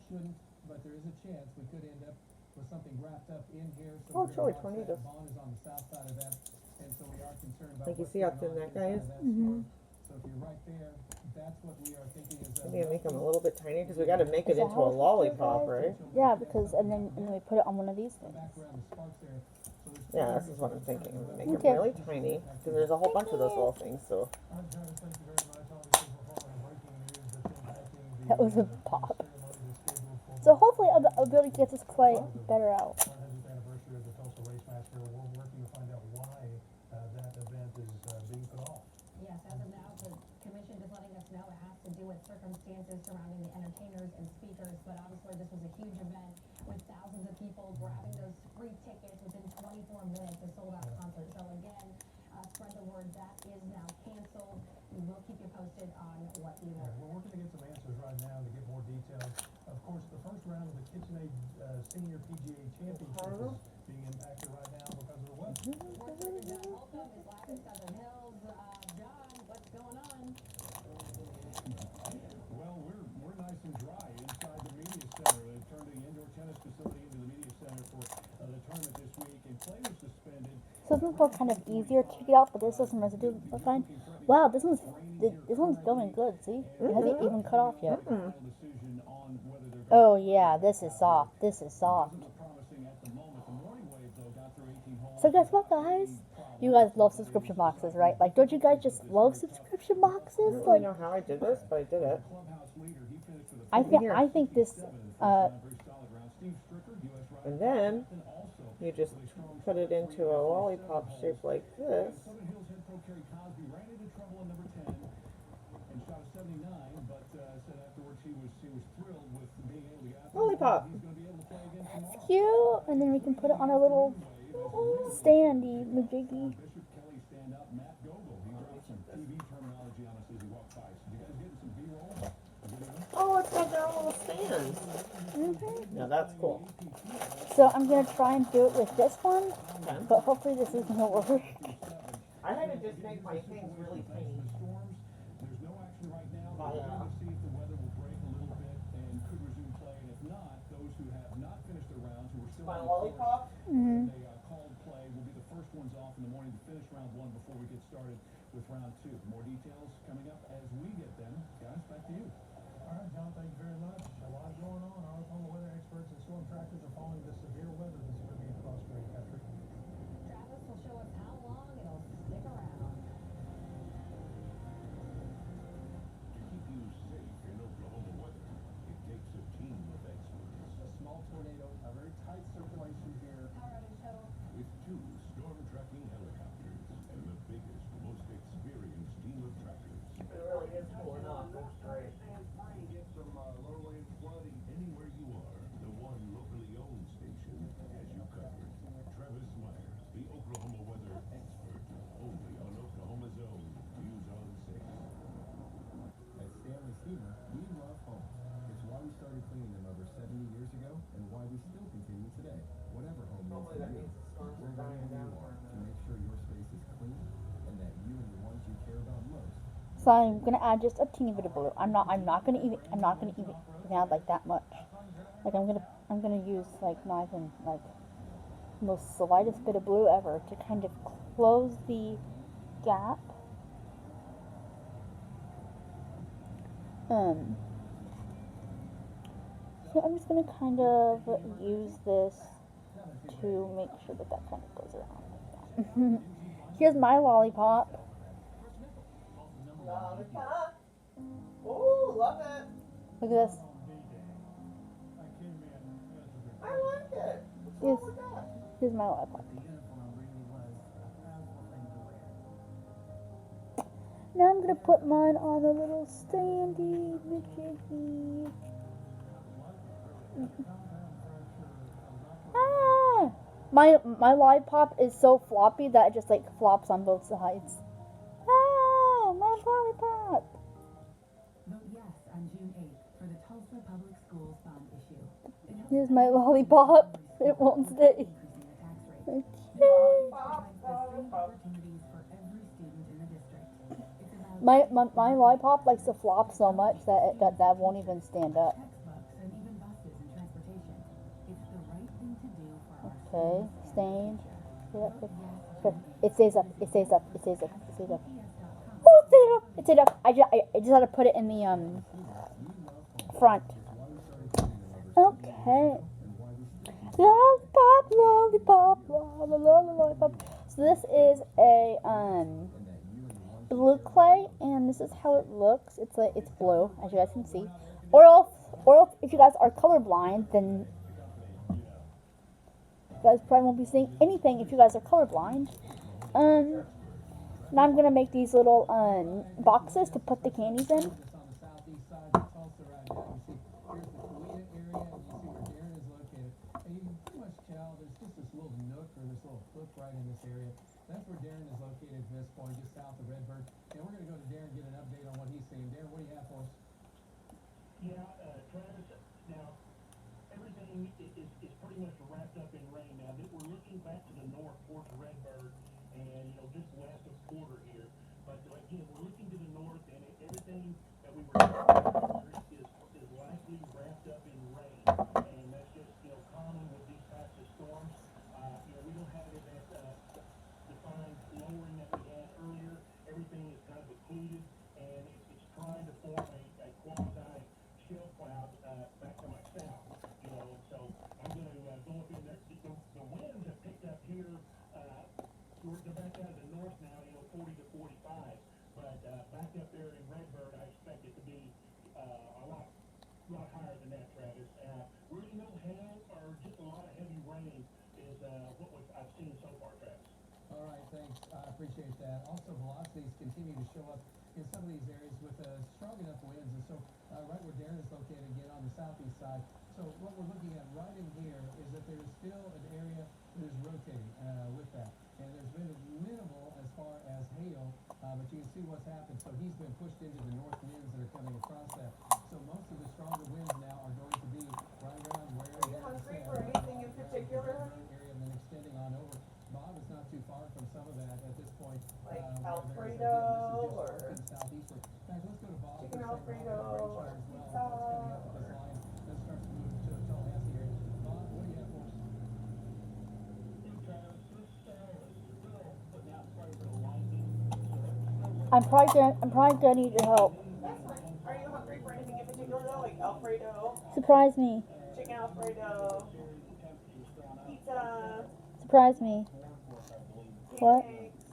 shouldn't, but there is a chance we could end up with something wrapped up in here. So Oh, we're it's gonna really watch tornadoes. that. Vaughn is on the south side of that, and so we are concerned about Like you what's see how going thin on that inside guy of is? that Mhm. storm. So if you're right there, that's what we are thinking is I need to make them a little bit tinier because we got to make Is it that into how a it's lollipop, supposed right? Yeah, because and then we put it on one of these things. back around the sparks there. So there's Yeah, this is what I'm thinking. Make them Okay. really tiny because there's a whole bunch of those little things. So All right, Travis, thank you very much. Obviously, we're following breaking news that's impacting the That was a ceremony pop. that's scheduled for So hopefully I'll be able to get this clay better out. 100th anniversary of the Tulsa Race Massacre. We're working to find out why that event is being put off. Yes, as of now, the commission is letting us know it has to do with circumstances surrounding the entertainers and speakers, but obviously this was a huge event with thousands of people grabbing those free tickets within 24 minutes, a sold-out concert. So again, spread the word that is now canceled. We will keep you posted on what the Yeah, event. we're working to get some answers right now to get more details. Of course, the first round of the KitchenAid Senior PGA Championship is being impacted right now because of the weather. Sports director John Holcomb is live in Southern Hills. John, what's going on? Well, we're nice and dry inside the media center. They turned the indoor tennis facility into the media center for the tournament this week, and play was suspended. So this one's kind of easier to get out, but there's still some residue. That's fine. Wow, this one's going good. See, it hasn't even cut off yet. Final decision on whether they're Oh yeah, this is soft. This is soft. promising at the moment. The morning wave though got through 18 holes. So guess what, guys? You guys love subscription boxes, right? Like, don't you guys just love subscription I boxes? don't really Like, know how I did this, but I did it. Clubhouse leader, he finished with a I think this very solid round. Steve Stricker, US rider, And then also you just put it into a lollipop shape like this. Southern Hills head pro Kerry Cosby ran into trouble on number 10 and shot a 79, but said afterwards he was thrilled with being able to get out there. Lollipop. He's going to be able to play again tomorrow. cute, and then we can put it on our little standy majiggy. Bishop Kelly standout Matt Gogol. He dropped some TV terminology on us as he walked by. So you guys getting some B-roll? Video? Oh, it's got their own little stands. Yeah, that's cool. So I'm gonna try and do it with this one, Okay. but hopefully this is gonna work. I had to just make my things really tiny. Storms. There's no action right now. My, We're going to see if the weather will break a little bit and could resume play. And if not, those who have not finished their rounds, who are still My on the course, lollipop? Mhm. they called play will be the first ones off in the morning to finish round one before we get started with round two. More details coming up as we get them. Guys, back to you. All right, John, thank you very much. A lot going on. Our Oklahoma weather experts and storm trackers are following the severe weather that's going to be across great country. Travis will show us how long it'll stick around. To keep you safe in Oklahoma weather, it takes a team of experts. A small tornado, a very tight circulation here. Power outage total. With 2 storm tracking helicopters and the biggest, most experienced team of trackers. It really is cool enough. That's great. Get some low wave flooding anywhere you are. The one locally owned station has you covered. Travis Myers, the Oklahoma weather expert, only on Oklahoma's own News on 6. At Stanley Steamer, we love homes. It's why we started cleaning them over 70 years ago and why we still continue today. Whatever home needs Hopefully to that do, means the storms we're are dying wherever down you for are a to minute. make sure your space is clean and that you and the ones you care about most. So I'm gonna add just a teeny bit of blue. I'm not gonna even add like that much. Like I'm gonna use like not even like the slightest bit of blue ever to kind of close the gap. So I'm just gonna kind of use this to make sure that that kind of goes around. Here's my lollipop. Lollipop. Ooh, love it. Look at this. I like it. What's Yes. wrong with that? Here's my lollipop. Now I'm gonna put mine on a little standy Mickey. Ah! My lollipop is so floppy that it just like flops on both sides. Ah! My lollipop! Vote yes on June 8th for the Tulsa Public Schools bond issue. Here's my lollipop. It won't stay. Okay. My lollipop likes to flop so much that that won't even stand up. Okay, stained. Yep. It stays up. It stays up. It stays up. It stays up. Oh, it stayed up. It stayed up. I just had to put it in the front. Okay. Lollipop, lollipop, lollipop. So this is a blue clay, and this is how it looks. It's blue, as you guys can see. Or if you guys are colorblind, then you guys probably won't be seeing anything if you guys are colorblind. Now I'm gonna make these little boxes to put the candies in. Right in this area. That's where Darren is located at this point, just south of Redbird. And we're going to go to Darren and get an update on what he's seeing. Darren, what do you have for us? Yeah, Travis, now, everything is pretty much wrapped up in rain now. We're looking back to the north towards Redbird and, just west of Porter here. But again, we're looking to the north and everything that we were is likely wrapped up in rain. And that's just, common with these types of storms. We don't have it at defined lowering that we had earlier. Everything is kind of occluded, and it's trying to form a quasi shell cloud back to my south. So I'm going to go up in there. The winds have picked up here. They're back out of the north now, 40 to 45. But back up there in Redbird, I expect it to be a lot higher than that, Travis. Really no hail or just a lot of heavy rain is what I've seen so far, Travis. All right, thanks. I appreciate that. Also, velocities continue to show up in some of these areas with strong enough winds. And so right where Darren is located, again, on the southeast side. So what we're looking at right in here is that there is still an area that is rotating with that. And there's been minimal as far as hail, but you can see what's happened. So he's been pushed into the north winds that are coming across that. So most of the stronger winds now are going to be right around where Are you hungry for anything in particular? area and then extending on over. Bob is not too far from some of that at this point. Like Alfredo or southeastward. In fact, let's go to Bob. chicken Alfredo or pizza. Let's start to move to Tallahassee area. Bob, what do you have for us? I'm probably gonna need your help. That's fine. Are you hungry for anything in particular though? Like Alfredo, Surprise me. chicken Alfredo, pizza, Surprise me. What? pancakes.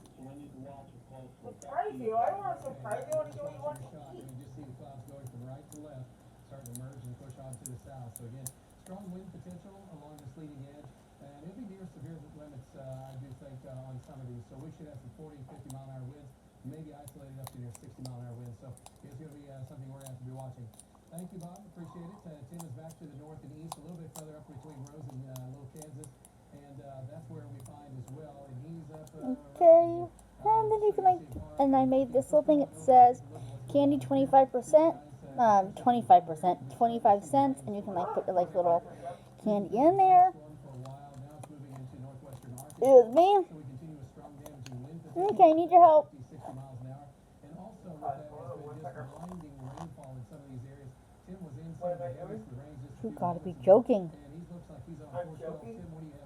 Surprise you. I don't want to surprise you. I want to get what you want to Shot, eat. you can just see the clouds going from right to left, starting to merge and push on to the south. So again, strong wind potential along this leading edge, and it'll be near severe limits, I do think, on some of these. So we should have some 40, 50 mile an hour winds, maybe isolated up to near 60 mile an hour winds. So it's going to be something we're going to have to be watching. Thank you, Bob. Appreciate it. Tim is back to the north and east, a little bit further up between Rose and Little Kansas, and that's where we find as well. And he's up. Okay. And then you can and I made this little thing. It says candy 25%, 25%, 25 cents, and you can put your little candy in there. Excuse me. Okay, need your help. You gotta be joking.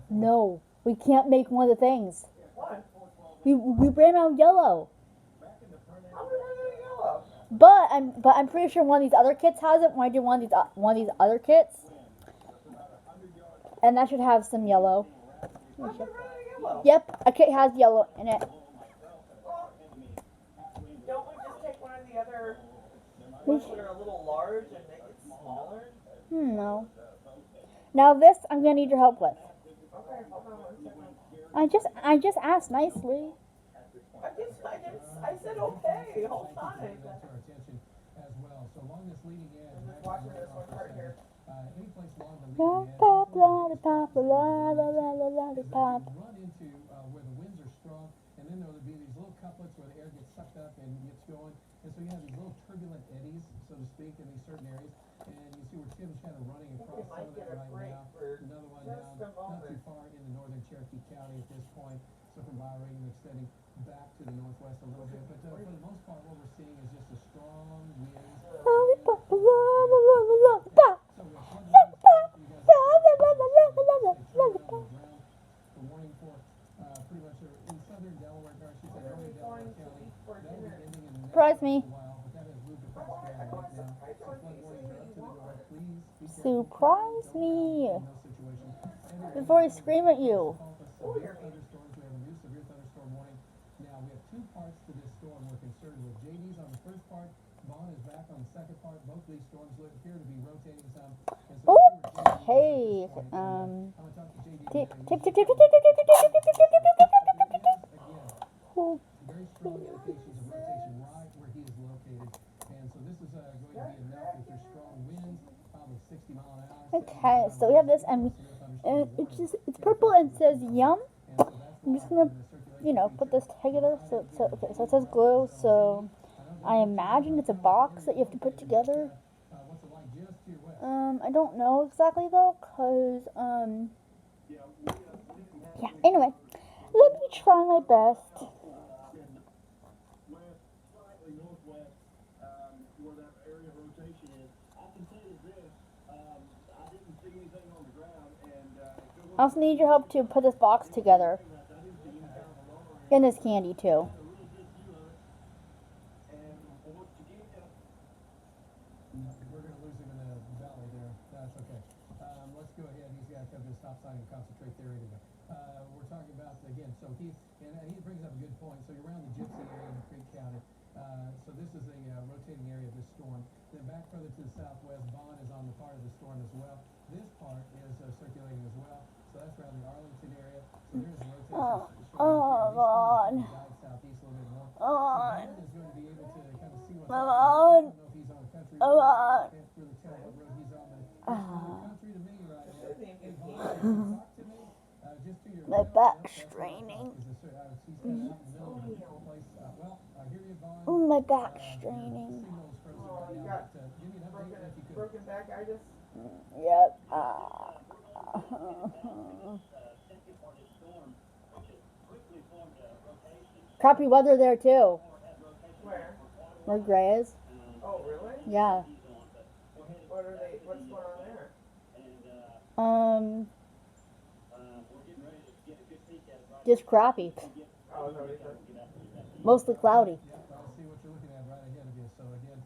No, we can't make one of the things. We ran out of yellow. But I'm pretty sure one of these other kits has it. When I do one of these other kits, And that should have some yellow. What's the red and yellow? Yep, a kit has yellow in it. Don't we just take one of the other ones that are a little large and make it smaller? No. Now this I'm gonna need your help with. Okay, hold on 1 second. I just asked nicely. I said okay the whole time. That's our attention as well. So along this leading edge, I'm just watching this one part here. any place along the La leading edge, pop, lollipop, la la la la lollipop. run into where the winds are strong, and then there will be these little couplets where the air gets sucked up and gets going, and so you have these little turbulent eddies, so to speak, in these certain areas. And you see where Tim's kind of running across some of that right now. Another one down, not too far into northern Cherokee County at this point. So from Byron and extending back to the northwest a little bit. But for the most part, what we're seeing is just a strong wind. Lollipop, la la la la lollipop. So we have Lollipop. the warning for pretty much in southern Delaware, or she said early Delaware County. That will be ending in the next Surprise me. while, but that has moved across Canada right now. So flood warnings are up to the north. Please be careful. Surprise me. In those situations. Before I scream at you. Severe thunderstorms. We have a new severe thunderstorm warning. Now we have two parts to this storm we're concerned with. JD's on the first part. Vaughn is back on the second part. Both of these storms appear to be rotating some. And so Okay. I'm gonna talk to JD. Tip tip tip tip tip tip tip tip tip tip tip tip tip tip. Again, very strong indications of rotation right where he is located. And so this is going to be enough if there's strong winds, probably 60 mile an hour. Okay, so we have this and it's purple and it says yum. I'm just gonna put this together. So okay, so it says glue. So I imagine it's a box that you have to put together. What's it like just to your west? I don't know exactly though, cause yeah. Anyway, let me try my best. West, slightly northwest, where that area of rotation is. I can tell you this, I didn't see anything on the ground, and I also need your help to put this box together. And this candy too. We're going to lose him in the valley there. That's okay. Let's go ahead. He's got to come to a stop sign and concentrate there anyway. We're talking about, again, so he brings up a good point. So you're around the Gypsy area in Creek County. So this is a rotating area of this storm. Then back further to the southwest, Vaughn is on the part of the storm as well. This part is circulating as well. So that's around the Arlington area. So there's a rotation. Vaughn. Southeast a little bit more. Vaughn. Is going to be able to kind of see what's Vaughn. I don't know if he's on country road. Vaughn. Can't really tell what road he's on, but it's country to me right now. Hey, Vaughn, talk to me. Just to your My left, back's that's straining. he's kind of out in the middle of a different place. Well, I hear you, Vaughn. My back's straining. Signal's frozen right now, but give me an update if you could. Broken back, I just. Yep. Crappy weather there too. Where? Where Gray is. Oh, really? Yeah. What's going on there? Just crappy. Oh, is that what he said? Mostly cloudy. I'll see what you're looking at right ahead of you. So again,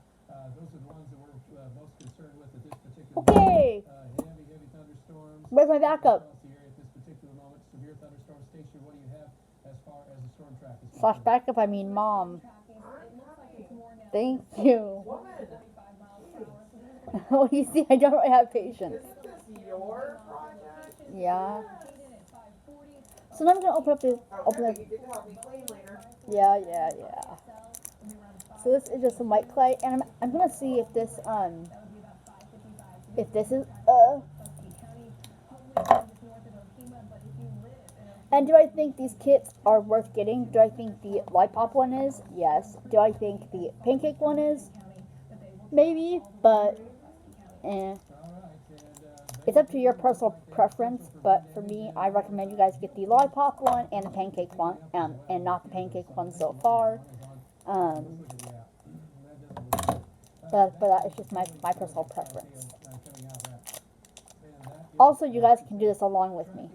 those are the ones that we're most concerned with at this particular Okay. heavy thunderstorms. Where's my backup? Across the area at this particular moment. Severe thunderstorm station. What do you have as far as the storm track is Slash concerned? backup, I mean mom. Tracking, it looks like it's more now. Thank you. Woman, 45 miles per hour. So there's Oh, you see, I don't really have patience. isn't this your project? Yeah. located at 540. So now I'm gonna open up the Okay, but you get to help me clean later. Yeah. Cell will be around 5. So this is just some white clay, and I'm gonna see if this That would be about 555. if this is Chesapeake County, probably just north of Okima, but if you live in And do I think these kits are worth getting? Do I think the Lollipop one is? Yes. Do I think the pancake one is? Maybe, but it's up to your personal preference. But for me, I recommend you guys get the Lollipop one and the pancake one, and not the pancake one so far. But that is just my personal preference. Also, you guys can do this along with me.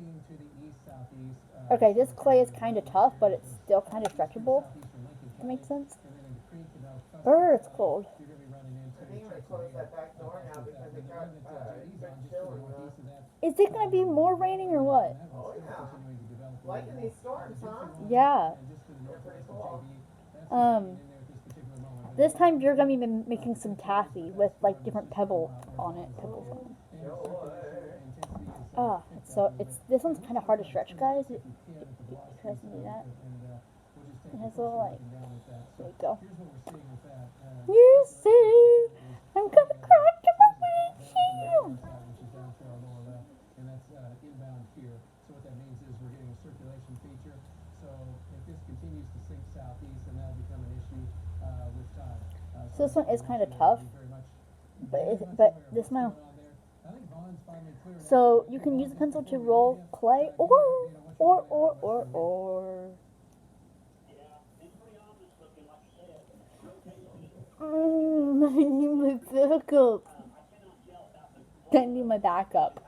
Okay, this clay is kind of tough, but it's still kind of stretchable. That makes sense? It's cold. I think I'm gonna close that back door now because it got good chill in the Is it gonna be more raining or what? Oh, yeah. Liking these storms, huh? Yeah. They're pretty cool. This time you're gonna be making some taffy with like different pebbles on it. Ah, it's this one's kind of hard to stretch, guys. You guys can do that. It has a little like. There you go. You see, I'm gonna cry to my windshield. And that's inbound here. So what that means is we're getting a circulation feature. So if this continues to sink southeast, then that'll become an issue with time. So this one is kind of tough, but this one. So you can use a pencil to roll clay, or. I need my backup. I need my backup.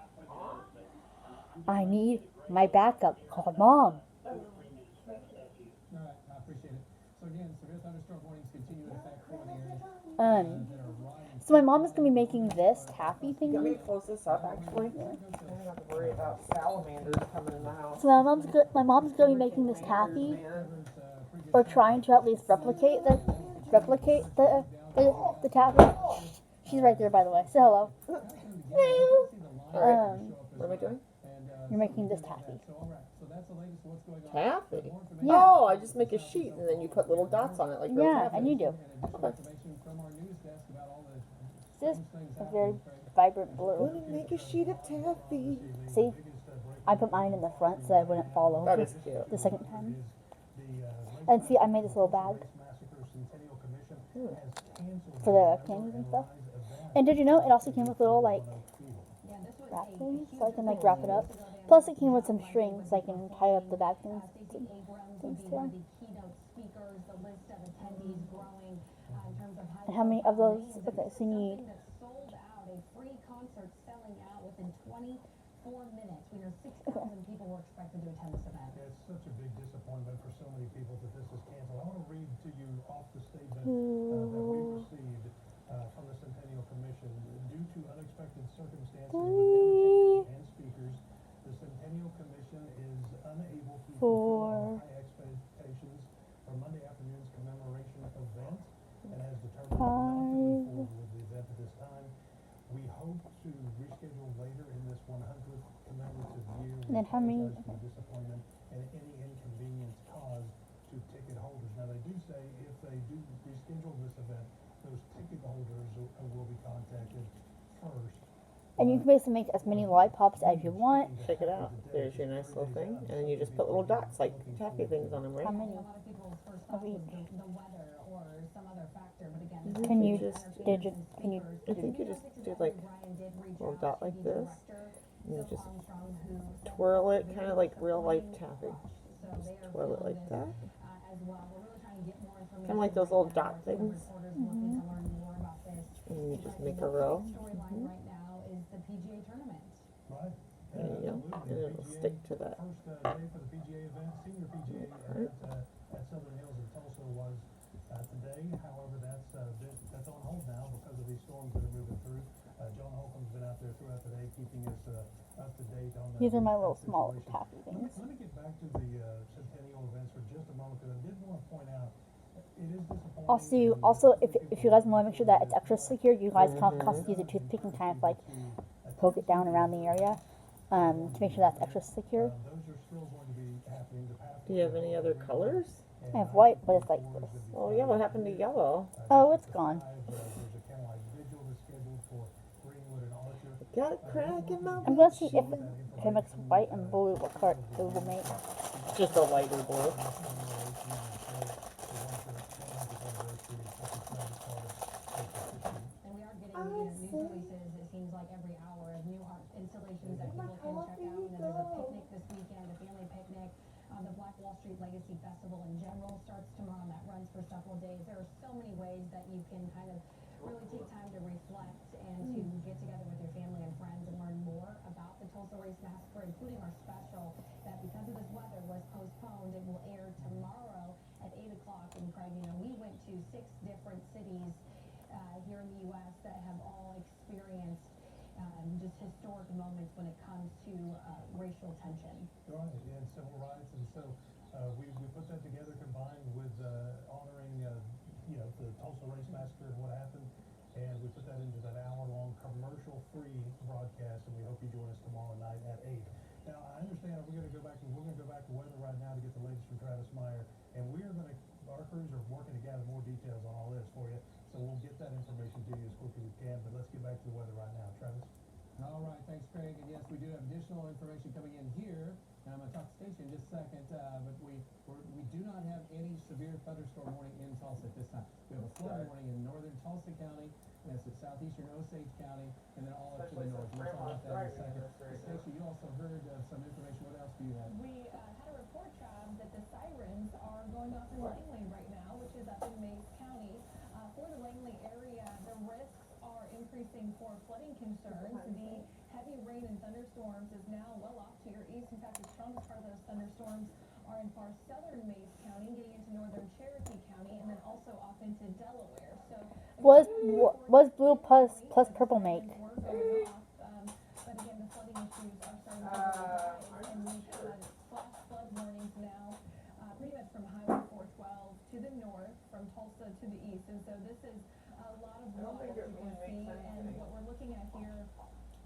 I need my backup. Call Mom. Alright, I appreciate it. So again, severe thunderstorm warnings continue in effect for the areas. So my mom is gonna be making this taffy You want me thingy. to close this up, actually? I don't have to worry about salamanders coming in the house. So my mom's gonna be making this taffy, or trying to at least replicate the taffy. She's right there, by the way. Say hello. Hello. What am I doing? You're making this taffy. Taffy? Yeah. Oh, I just make a sheet and then you put little dots on it like real Yeah, taffy. and you do. Okay. This is a very vibrant blue. Wanna make a sheet of taffy? See, I put mine in the front so I wouldn't fall over That is cute. the second time. And see, I made this little bag for the candies and stuff. And did you know it also came with little like wrap things, so I can like wrap it up. Plus, it came with some strings so I can tie up the bag things. Things too. And how many of those? Okay, so you need. People were expected to attend this event. It's such a big disappointment for so many people that this is canceled. I want to read to you off the statement that we received from the Centennial Commission. Due to unexpected circumstances with entertainers and speakers, the Centennial Commission is unable to fulfill high expectations for Monday afternoon's commemoration event and has determined not to move forward with the event at this time. We hope to reschedule later in this 100th commemorative year. And then how many? Disappointment and any inconvenience caused to ticket holders. Now they do say if they do reschedule this event, those ticket holders will be contacted first. And you can basically make as many lollipops as you want. Check it out. There's your nice little thing. And then you just put little dots like taffy things on them, right? How many? A lot of people's first thought was the weather or some other factor, but again, Can you I think you just do like a little dot like this. And you just twirl it, kind of like real life taffy. Just twirl it like that. Kind of like those little dot things. And you just make a row. Right. There you go. And it'll stick to that. First day for the PGA event, senior PGA event at Southern Hills in Tulsa was today. However, that's on hold now because of these storms that are moving through. John Holcomb's been out there throughout the day keeping us up to date on the These are my little small taffy things. Let me get back to the Centennial events for just a moment because I did want to point out it is disappointing. Also, if you guys want to make sure that it's extra secure, you guys can also use a toothpick and kind of like poke it down around the area to make sure that's extra secure. Those are still going to be happening. Do you have any other colors? I have white, but it's like this. Oh yeah, what happened to yellow? Oh, it's gone. Got a crack in my I'm gonna see if I mix white and blue, what color it will make. Just a lighter blue. And we are getting news releases, it seems like every hour, of new art installations that people can check out. And then there's a picnic this weekend, a family picnic. The Black Wall Street Legacy Festival in general starts tomorrow and that runs for several days. There are so many ways that you can kind of really take time to reflect and to get together with your family and friends and learn more about the Tulsa Race Massacre, including our special that because of this weather was postponed. It will air tomorrow at 8 o'clock. And Craig, you know, we went to 6 different cities here in the U.S. that have all experienced just historic moments moments when it comes to racial tension. Right, and civil rights, and so, we put that together combined with, honoring, you know, the Tulsa Race Massacre and what happened. And we put that into that hour-long commercial-free broadcast, and we hope you join us tomorrow night at 8. Now, I understand we're gonna go back to weather right now to get the latest from Travis Meyer, and our crews are working to gather more details on all this for you, so we'll get that information to you as quickly as we can, but let's get back to the weather right now. Travis? All right, thanks, Craig. And yes, we do have additional information coming in here. And I'm going to talk to Stacy in just a second, but we do not have any severe thunderstorm warning in Tulsa at this time. We have a flood warning in northern Tulsa County, and it's in southeastern Osage County, and then all up to the north. We'll talk about that in a second. Stacy, you also heard some information. What else do you have? We had a report, Trav, that the sirens are going off in Langley right now, which is up in Mays County. For the Langley area, the risks are increasing for flooding concerns. The heavy rain and thunderstorms is now well off to your east. In fact, the strongest part of those thunderstorms are in far southern Mays County, getting into northern Cherokee County, and then also off into Delaware. So Was blue plus purple make? but again, the flooding issues are starting to rise, and we've had flash flood warnings now, pretty much from Highway 412 to the north, from Tulsa to the east, and so this is a lot of water you can see, and what we're looking at here,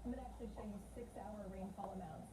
I'm going to actually show you 6-hour rainfall amounts,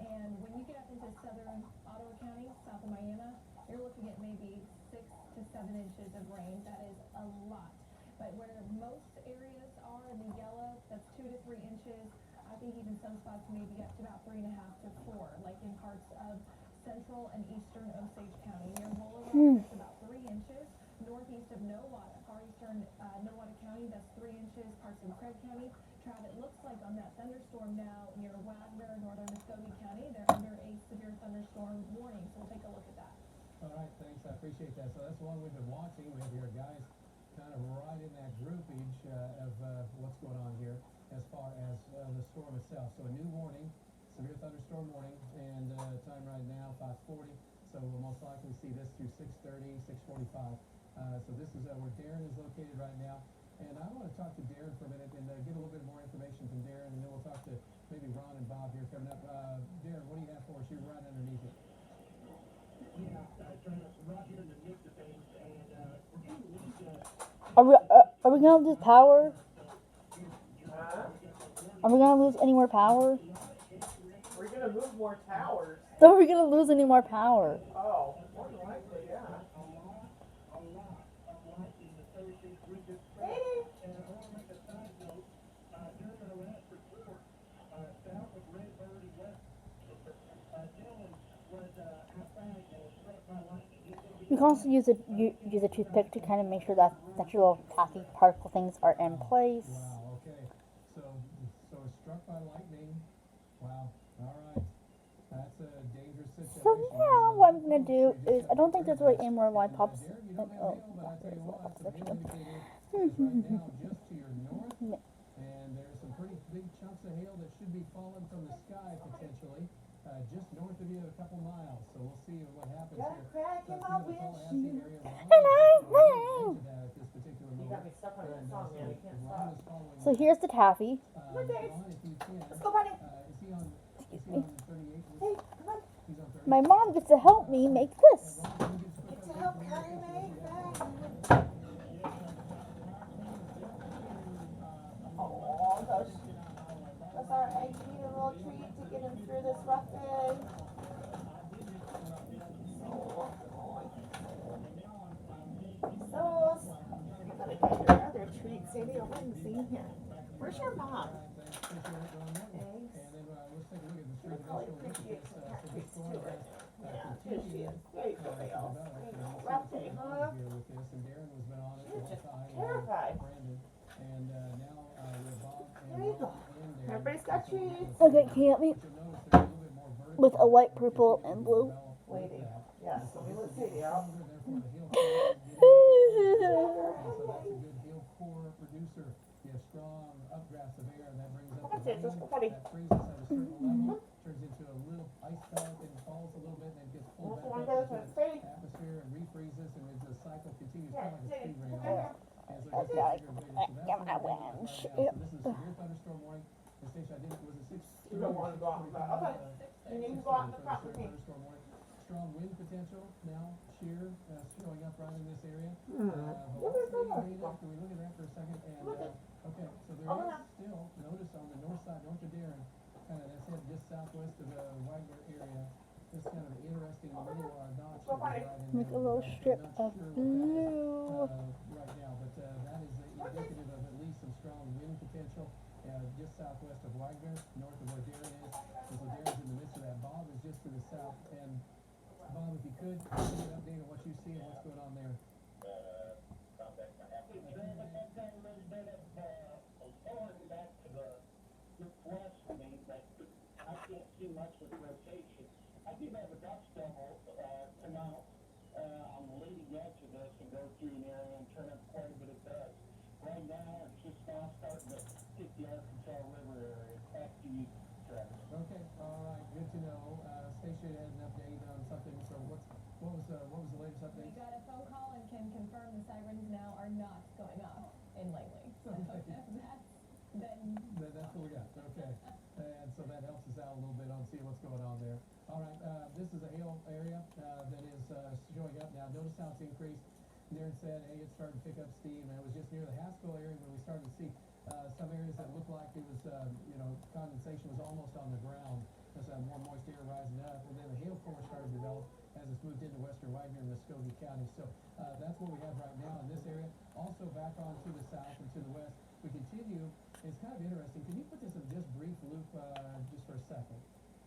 and when you get up into southern Ottawa County, south of Miami, you're looking at maybe 6 to 7 inches of rain. That is a lot. But where most areas are in the yellow, that's 2 to 3 inches. I think even some spots maybe up to about 3.5 to 4, like in parts of central and eastern Osage County. Near Willow Rock, it's about 3 inches. Northeast of Nowata, far eastern Nowata County, that's 3 inches. Parts of Craig County. Trav, it looks like on that thunderstorm now near Wagner, northern Muskogee County, they're under a severe thunderstorm warning. So we'll take a look at that. All right, thanks. I appreciate that. So that's one we've been watching. We have your guys kind of right in that groupage of what's going on here as far as the storm itself. So a new warning, severe thunderstorm warning, and time right now 5:40. So we'll most likely see this through 6:30, 6:45. So this is where Darren is located right now. And I want to talk to Darren for a minute and get a little bit more information from Darren, and then we'll talk to maybe Ron and Bob here coming up. Darren, what do you have for us? You're right underneath it. Yeah, right here in the midst of things, and we're going to need Are we gonna lose power? Are we gonna lose any more power? We're gonna move more towers. Are we gonna lose any more power? Oh, more than likely, yeah. And I want to make a side note, during our last report, south of Redbird and west, Dylan was outside and was struck by lightning. You can also use a toothpick to kind of make sure that your little tacky particle things are in place. Wow, okay. So it's struck by lightning. Wow, all right. That's a dangerous situation. So now what I'm gonna do is I don't think there's really any more live pops. Darren, you don't have Oh, hail, but I tell you what, pops the hail section. indicator is right now just to your north, and there's some pretty big chunks of hail that should be falling from the sky potentially, just north of you a couple miles. So we'll see what happens here. Crack in my windshield. You got me stuck on that song, man. I can't stop. So here's the taffy. Look, Dave. Let's go, buddy. Is he on 38? Hey, come on. He's on 38. My mom gets to help me make this. Get to help Carrie make that. Oh, that's our egg eating little treat to get him through this rough day. So, you gotta get your other treat, Sadie. I didn't see him. Where's your mom? Thanks. She'll probably appreciate some cat treats too, right? Yeah, here she is. There you go, Bales. There you go. Rough day, huh? You're just terrified. There you go. Everybody's got treats. Okay, can you help me with a white, purple, and blue? Waiting. Yes, let me look Sadie out. That's it, just go, buddy. Turns into a little ice pelt and falls a little bit and then gets pulled That's back one up of those into ones. Sadie. atmosphere and refreezes, and the cycle continues Yeah, kind of like a Sadie, speed come rail. here. And so it gets bigger and bigger. So that's Get my what's going on right winch. now. So this is severe thunderstorm warning And Stacia, I didn't, was it 6:30? You don't wanna go out and about, okay. You need to go out in the property. Strong wind potential now, shear, showing up right in this area. Mm. Velocity data, can we look at that for a second? And, Okay. okay, so there Oh, is yeah. still, notice on the north side, north of Darren, kind of, that's it, just southwest of the Wagner area. This kind of interesting little notch that is right in Make there. a little I'm strip not of sure what that is, blue. right now, but that is indicative of at least some strong wind potential just southwest of Wagner, north of where Darren is. And so Darren's in the midst of that. Bob is just to the south. And Bob, if you could, give me an update on what you see and what's going on there. I can't see much with rotation. I do have a dust devil come out on the leading edge of this and go through an area and turn up quite a bit of dust. Right now, it's just now starting to hit the Arkansas River area. Back to you, Travis. Okay, all right, good to know. Stacia had an update on something. So what was the latest update? We got a phone call and can confirm the sirens now are not going off in Langley. So That's what we got. Okay, and so that helps us out a little bit on seeing what's going on there. All right, this is a hail area that is showing up now. Notice how it's increased. Darren said, hey, it's starting to pick up steam, and it was just near the Haskell area when we started to see some areas that looked like it was, condensation was almost on the ground. There's more moist air rising up, and then the hail core started to develop as it's moved into western Wagner and Muskogee County. So that's what we have right now in this area. Also back on to the south and to the west. We continue. It's kind of interesting. Can you put this in just brief loop just for a second?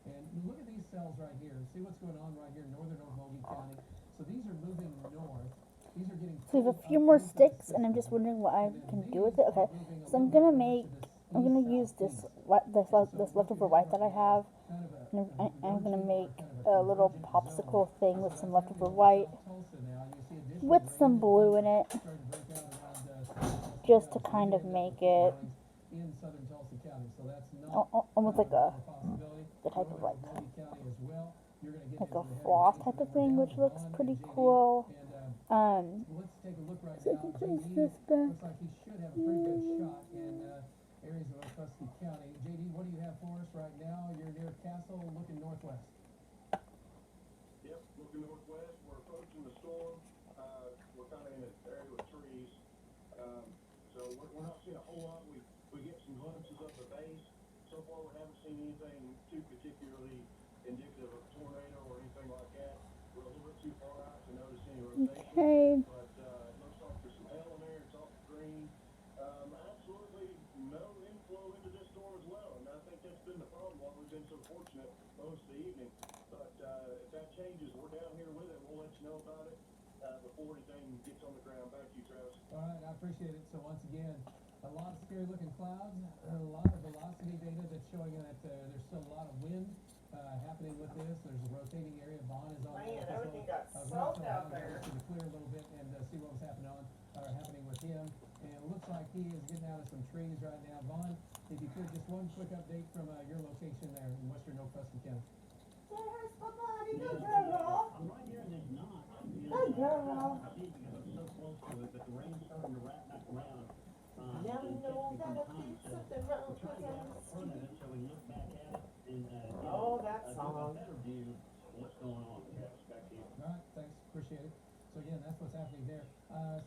And look at these cells right here. See what's going on right here in northern Oglala County. So these are moving north. These are getting So we have a few more sticks, and I'm just wondering what I can do with it. Okay, so I'm gonna use this leftover white that I have, and I'm gonna make a little popsicle thing with some leftover white, with some blue in it, just to kind of make it in southern Tulsa County. So that's almost like the type of like a floss type of thing, which looks pretty cool. Let's take a look right So I now. can place JD this back. looks like he should have a pretty good shot in areas of Oklahoma County. JD, what do you have for us right now? You're near Castle, looking northwest. Yep, looking northwest, we're approaching the storm. We're kind of in an area with trees. So we're not seeing a whole lot. We get some glimpses of the base. So far, we haven't seen anything too particularly indicative of a tornado or anything like that. We're a little bit too far out to notice any rotation. Okay. But it looks like there's some hail in there. It's off the green. Absolutely no inflow into this storm as well. And I think that's been the problem while we've been so fortunate most of the evening. But if that changes, we're down here with it. We'll let you know about it before anything gets on the ground. Back to you, Travis. All right, I appreciate it. So once again, a lot of scary looking clouds, a lot of velocity data that's showing that there's still a lot of wind happening with this. There's a rotating area. Vaughn is on Man, there. everything got soaked out there. To clear a little bit and see what was happening with him. And it looks like he is getting out of some trees right now. Vaughn, if you could, just one quick update from your location there in western Oklahoma County. There's my buddy, good girl. I'm right here, and there's not. Good girl. So close to it, but the rain's starting to wrap back around. Now you know that I did something wrong We're trying to get out because front of it so we look back at it and Oh, that get song. a better view of what's going on. Travis, back to you. All right, thanks, appreciate it. So again, that's what's happening there.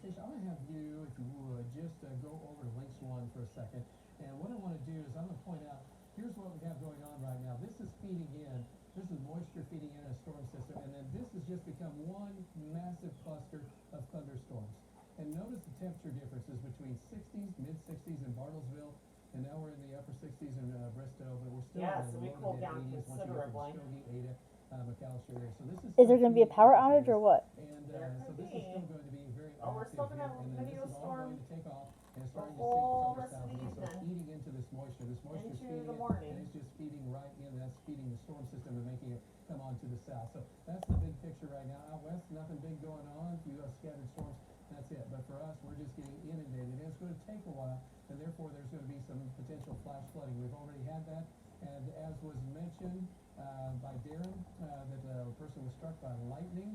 Stacia, I'm gonna have you, if you would, just go over to Links 1 for a second. And what I wanna do is I'm gonna point out, here's what we have going on right now. This is feeding in, this is moisture feeding in a storm system, and then this has just become one massive cluster of thunderstorms. And notice the temperature differences between 60s, mid-60s in Bartlesville, and now we're in the upper 60s in Bristow, but we're still Yeah, in so the we low cooled to down mid-80s once you get to considerably. Muskogee, Ada, McAllister area. So this Is there gonna be a power outage or what? And There so could this be. is still going to be very Oh, we're still active gonna here, have a and then video this is all storm going to take off and it's starting to whole sink further rest of the southeast. So it's evening. eating into this moisture. This moisture is Into feeding the it, morning. and it's just feeding right in. That's feeding the storm system and making it come on to the south. So that's the big picture right now. Out west, nothing big going on. A few scattered storms. That's it. But for us, we're just getting inundated. And it's going to take a while, and therefore there's going to be some potential flash flooding. We've already had that, and as was mentioned by Darren, that a person was struck by lightning.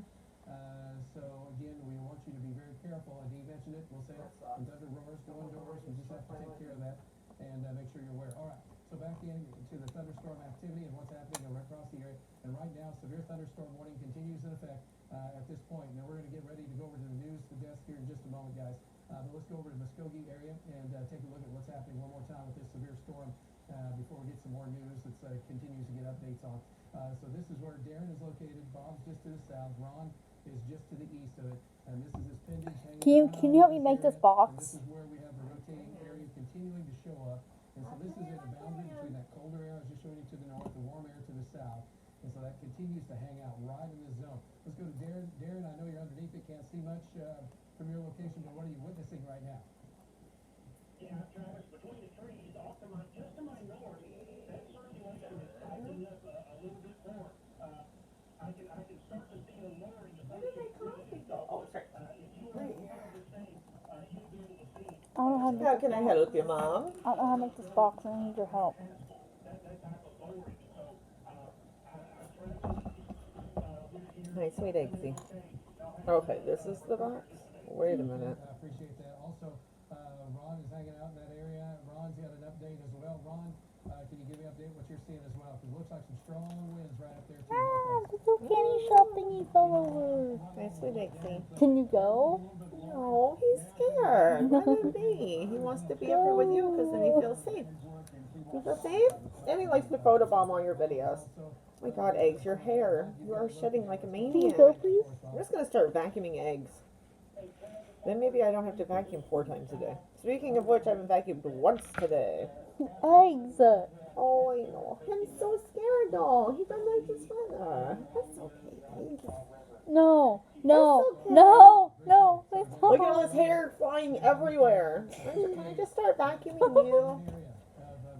So again, we want you to be very careful. And he mentioned it. We'll say it. When thunder roars, go indoors. We just have to take care of that and make sure you're aware. All right. So back going to the thunderstorm activity and what's happening right across the area. And right now, severe thunderstorm warning continues in effect at this point. Now we're going to get ready to go over to the news, the desk here in just a moment, guys. But let's go over to the Muskogee area and take a look at what's happening one more time with this severe storm before we get some more news that continues to get updates on. So this is where Darren is located. Bob's just to the south. Ron is just to the east of it. And this is his pendant hanging Can you help me make this And box? this is where we have the rotating area continuing to show up. And so this is in the boundary between that colder air I was just showing you to the north, the warm air to the south. And so that continues to hang out right in this zone. Let's go to Darren. Darren, I know you're underneath it, can't see much from your location, but what are you witnessing right now? Yeah, Travis, between the trees, off to my, just to my north, that circulation is tightening up a little bit more. I can start to see a lowering of Where did my coffee go? Oh, sorry. if you were to have this thing, you'll be able to see it. I don't know how to How make can I help you, Mom? I don't know how to make this box. I need your help. That type of lowering. So, Hi, sweet Eggsy. Okay, this is the box. Wait a minute. I appreciate that. Also, Ron is hanging out in that area. Ron's got an update as well. Ron, can you give me an update what you're seeing as well? Because it looks like some strong winds right up there too. The little candy shop thingy fell over. Hi, sweet Eggsy. Can you go? No, he's scared. Let him be. He wants to be up here with you because then he feels safe. You feel safe? And he likes to photobomb all your videos. Oh my God, Eggs, your hair. You are shedding like a Can you maniac. go, please? I'm just going to start vacuuming Eggs. Then maybe I don't have to vacuum 4 times a day. Speaking of which, I haven't vacuumed once today. Eggs. Oh, I know. I'm so scared though. He doesn't like his weather. That's okay, Eggs. No. No. That's okay. No. No. Please Look at all don't. his hair flying everywhere. Can I just start vacuuming you?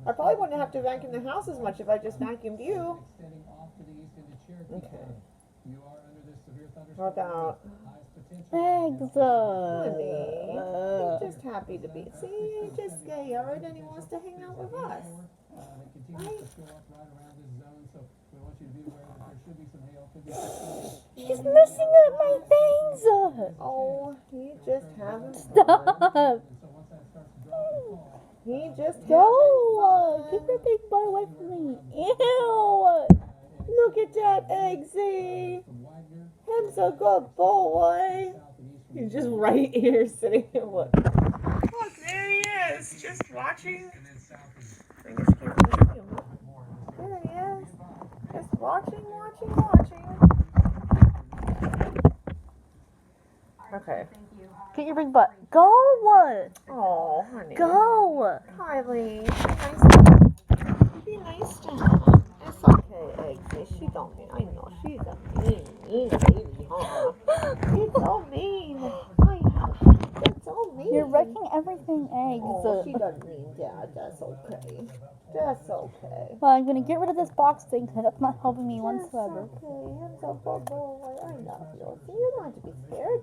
I probably wouldn't have to vacuum the house as much if I just vacuumed you. Extending off to the east into Cherokee Okay. County. You are under this severe How thunderstorm. about Highest potential. Eggs. honey? He's just happy to be. See, he's just scared and he wants to hang out with us. That continues to show up right around this zone, so we want you to be aware that there should be some hail, could be some snow. He's messing up my things. Oh, he just having fun. Stop. And so once that starts to drop and fall, He just Go. having Keep fun. your big butt away from me. Ew. Look at that, Eggsy. from Wagner, Him's a good boy. south and east from He's just right here sitting here. Look. Look, there he is, just watching. and then south and I guess you can't really see him, huh? There he is. Just watching. Okay. Get your big butt. Go. Oh, honey. Go. Kylie, be nice to him. It's okay, Eggsy. She don't mean. I know she's a mean baby, huh? She's so mean. I know. She's so mean. You're wrecking everything, Eggs. Oh, she doesn't mean Dad. That's okay. That's okay. Well, I'm gonna get rid of this box thing because that's not helping me whatsoever. That's okay. I'm so good boy. I love you. See, you don't have to be scared.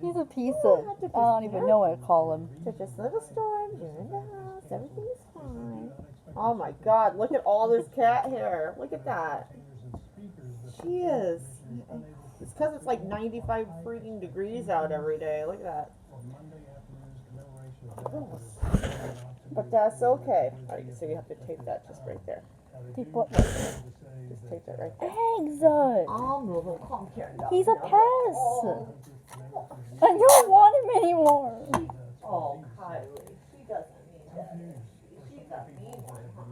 He's a piece of. I don't even know what to call him. They're just little storms. You're in the house. Everything's fine. Oh my God! Look at all this cat hair. Look at that. She is. It's because it's like 95 freaking degrees out every day. Look at that. But that's okay. Alright, so you have to tape that just right there. Tape what? Just tape that right there. Eggs. I'll move him. Calm here. He's a pest. I don't want him anymore. Oh, Kylie. She doesn't mean that. She's a mean one, huh?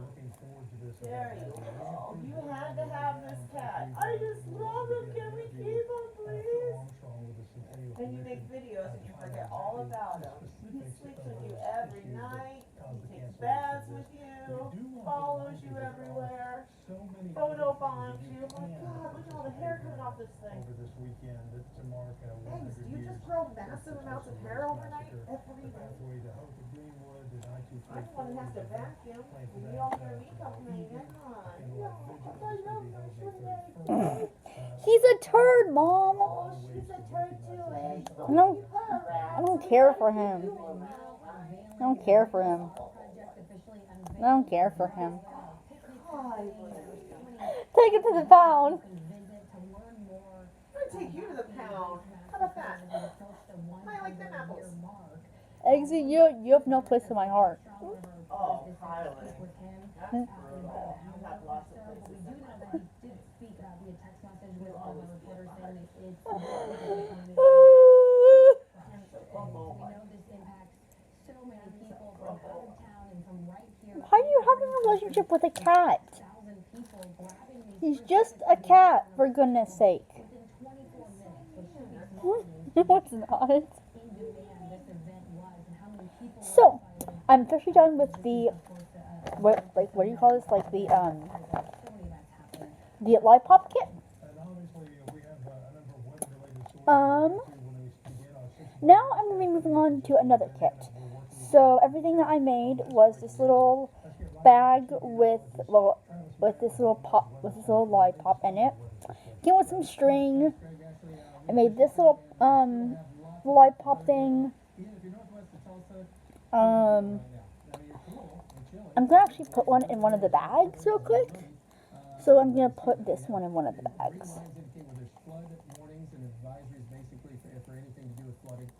There you go. You had to have this cat. I just love him. Can we keep him, please? And you make videos and you forget all about him. He sleeps with you every night. He takes baths with you. Follows you everywhere. Photo bombs you. Oh my God, look at all the hair coming off this thing. Over this weekend to mark Thanks. 100 You years. just grow massive amounts of hair overnight every day. Halfway to Hope of Greenwood and I-234. I'm the one that has to vacuum. And you all hear me complaining, huh? No, I thought you know first one day. He's a turd, Mom. Oh, she's a turd too, eh? So I don't- keep her around. I don't care for him. I don't care for him. I don't care for him. Take it to the pound. I'm gonna take you to the pound. How about that? I like them apples. Eggsy, you have no place in my heart. Oh, Kylie. That's brutal. I've had lots of But we places do in my know that life. he did speak via text message with one of our reporters saying that it's and so we know this impacts so many people from out of town and from right here. Why are you having a relationship with a cat? 1,000 people grabbing these He's fruit just tickets a and cat, for goodness sake. within 24 minutes, which speaks No, it's not. in demand this event was and how many people were So, excited. I'm officially done with the what do you call this? Like the lollipop kit. And obviously, we have a number of weather-related stories. Now I'm gonna be moving on to another kit. So everything that I made was this little bag with this little lollipop in it. Came with some string. I made this little lollipop thing. I'm gonna actually put one in one of the bags real quick. So I'm gonna put this one in one of the bags. Flood warnings and advisories basically for anything to do with flooding.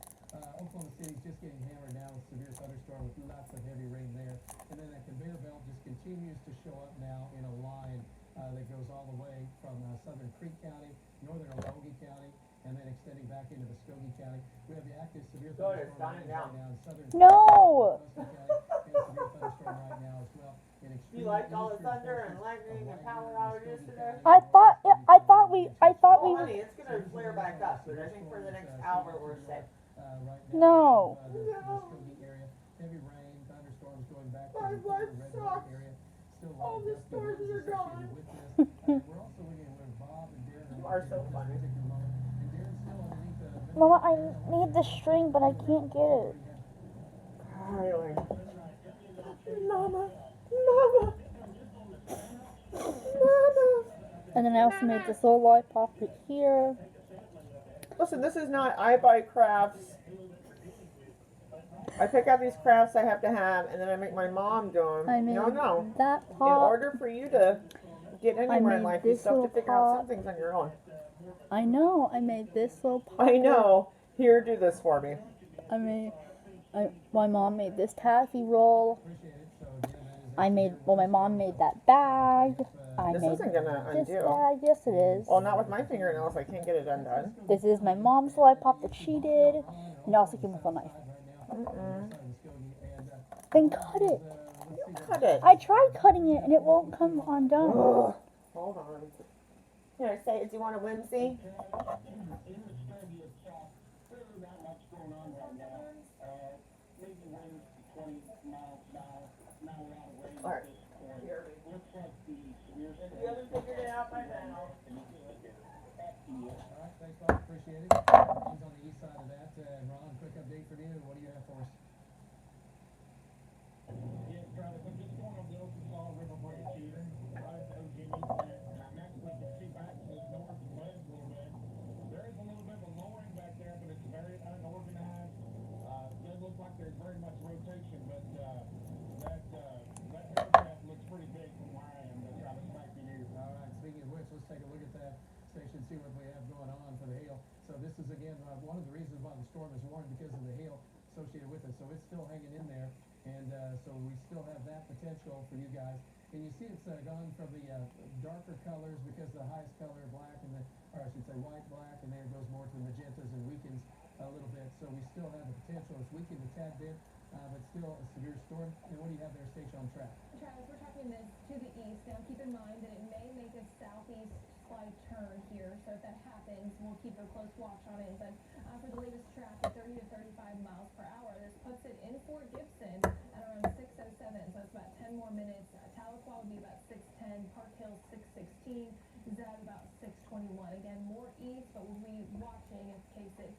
Oklahoma City's just getting hammered now with severe thunderstorm with lots of heavy rain there. And then that conveyor belt just continues to show up now in a line that goes all the way from southern Creek County, northern Okogie County, and then extending back into Muskogee County. We have the active severe thunderstorm warnings right now in southern No! County, and severe thunderstorm right now as well. You liked all the thunder and lightning and power outages today? I thought we Oh, honey, it's gonna flare back up, but I think for the next hour we're safe. Right No. now, the Muskogee area, heavy rain, thunderstorms going back to My the blood Red Rock sucks. area. Still a All lot the of gusty stars winds are gone. associated with this. We're also looking at where Bob and Darren You are so funny. at the moment. And Darren's still underneath the Mama, I need the string, but I can't get it. Kylie. Mama. Mama. Mama. And then I also made this little lollipop right here. Listen, this is not I buy crafts. I pick out these crafts I have to have, and then I make my mom do them. I made No. that In pop. order for you to get anywhere in made life, you this still have to little figure out pot. some things on your own. I know. I made this little pop. I know. Here, do this for me. My mom made this taffy roll. My mom made that bag. I This made isn't gonna this undo. bag. Yes, it is. Well, not with my fingernails. I can't get it undone. This is my mom's lollipop that she did. And it also came with a knife. Then cut it. Cut it. I tried cutting it and it won't come undone. Ugh. Hold on. Here, say it. Do you want a whimsy? Alright. You haven't figured it out by now. Alright, thanks Bob, appreciate it. He's on the east side of that. Ron, quick update from you. What do you have for us? Yes, Travis, I'm just going up the Arkansas River Bridge here, right at O'Jimmy, and I'm actually can see back to the north and west a little bit. There is a little bit of a lowering back there, but it's very unorganized. Does look like there's very much rotation, but that aircraft looks pretty big from where I am, but Travis, back to you. Alright, speaking of which, let's take a look at that station, see what we have going on for the hail. So this is again, one of the reasons why the storm is warned because of the hail associated with it. So it's still hanging in there. And so we still have that potential for you guys. And you see it's gone from the darker colors because the highest color, black, or I should say white, black, and then it goes more to the magentas and weakens a little bit. So we still have the potential. It's weakened a tad bit, but still a severe storm. And what do you have there, station on track? Travis, we're tracking this to the east. Now keep in mind that it may make a southeast slight turn here. So if that happens, we'll keep a close watch on it. But for the latest track at 30 to 35 miles per hour, this puts it in Fort Gibson at around 6:07. So that's about 10 more minutes. Tahlequah would be about 6:10. Park Hill 6:16. Zeb about 6:21. Again, more east, but we'll be watching in case it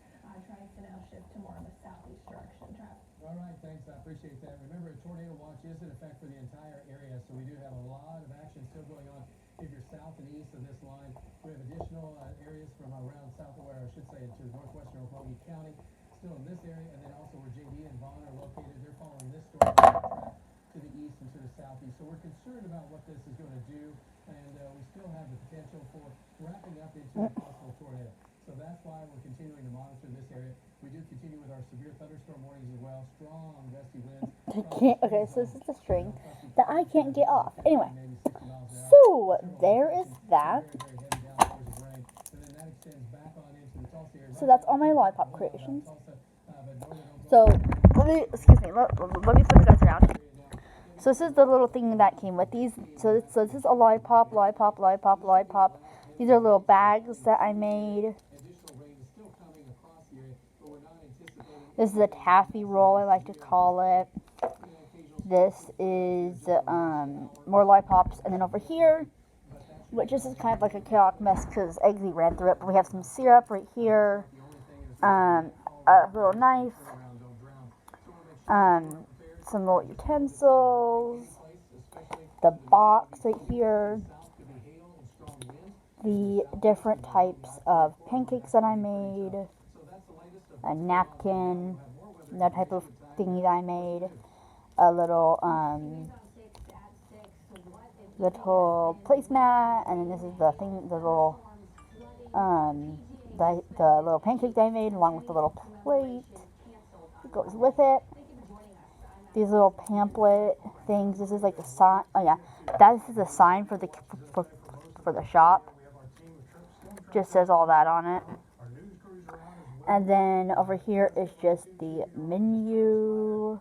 tries to now shift to more of a southeast direction. Travis. All right, thanks. I appreciate that. Remember, a tornado watch is in effect for the entire area, so we do have a lot of action still going on. If you're south and east of this line, we have additional areas from around south, or I should say, into northwestern Okogie County, still in this area, and then also where JD and Vaughn are located. They're following this storm track to the east and to the southeast. So we're concerned about what this is going to do, and we still have the potential for wrapping up into a possible tornado. So that's why we're continuing to monitor this area. We do continue with our severe thunderstorm warnings as well. Strong gusty winds. Okay, so this is the string. that I can't get off. Anyway, so there is that. So that's all my lollipop creations. So let me flip you guys around. So this is the little thing that came with these. So this is a lollipop. These are little bags that I made. This is a taffy roll, I like to call it. This is more lollipops, and then over here, which this is kind of like a chaotic mess because Eggsy ran through it, but we have some syrup right here, a little knife, some little utensils, the box right here, the different types of pancakes that I made, a napkin, that type of thingy that I made, a little little placemat, and then this is the thing, the little pancake that I made along with the little plate that goes with it. These little pamphlet things. This is like the sign. Oh yeah, this is a sign for the shop. Just says all that on it. And then over here is just the menu.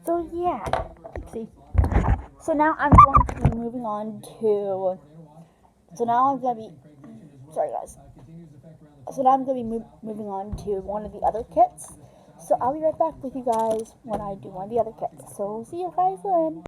So yeah, see. So now I'm going to be moving on to. So now I'm gonna be. Sorry guys. So now I'm gonna be moving on to one of the other kits. So I'll be right back with you guys when I do one of the other kits. So see you guys then.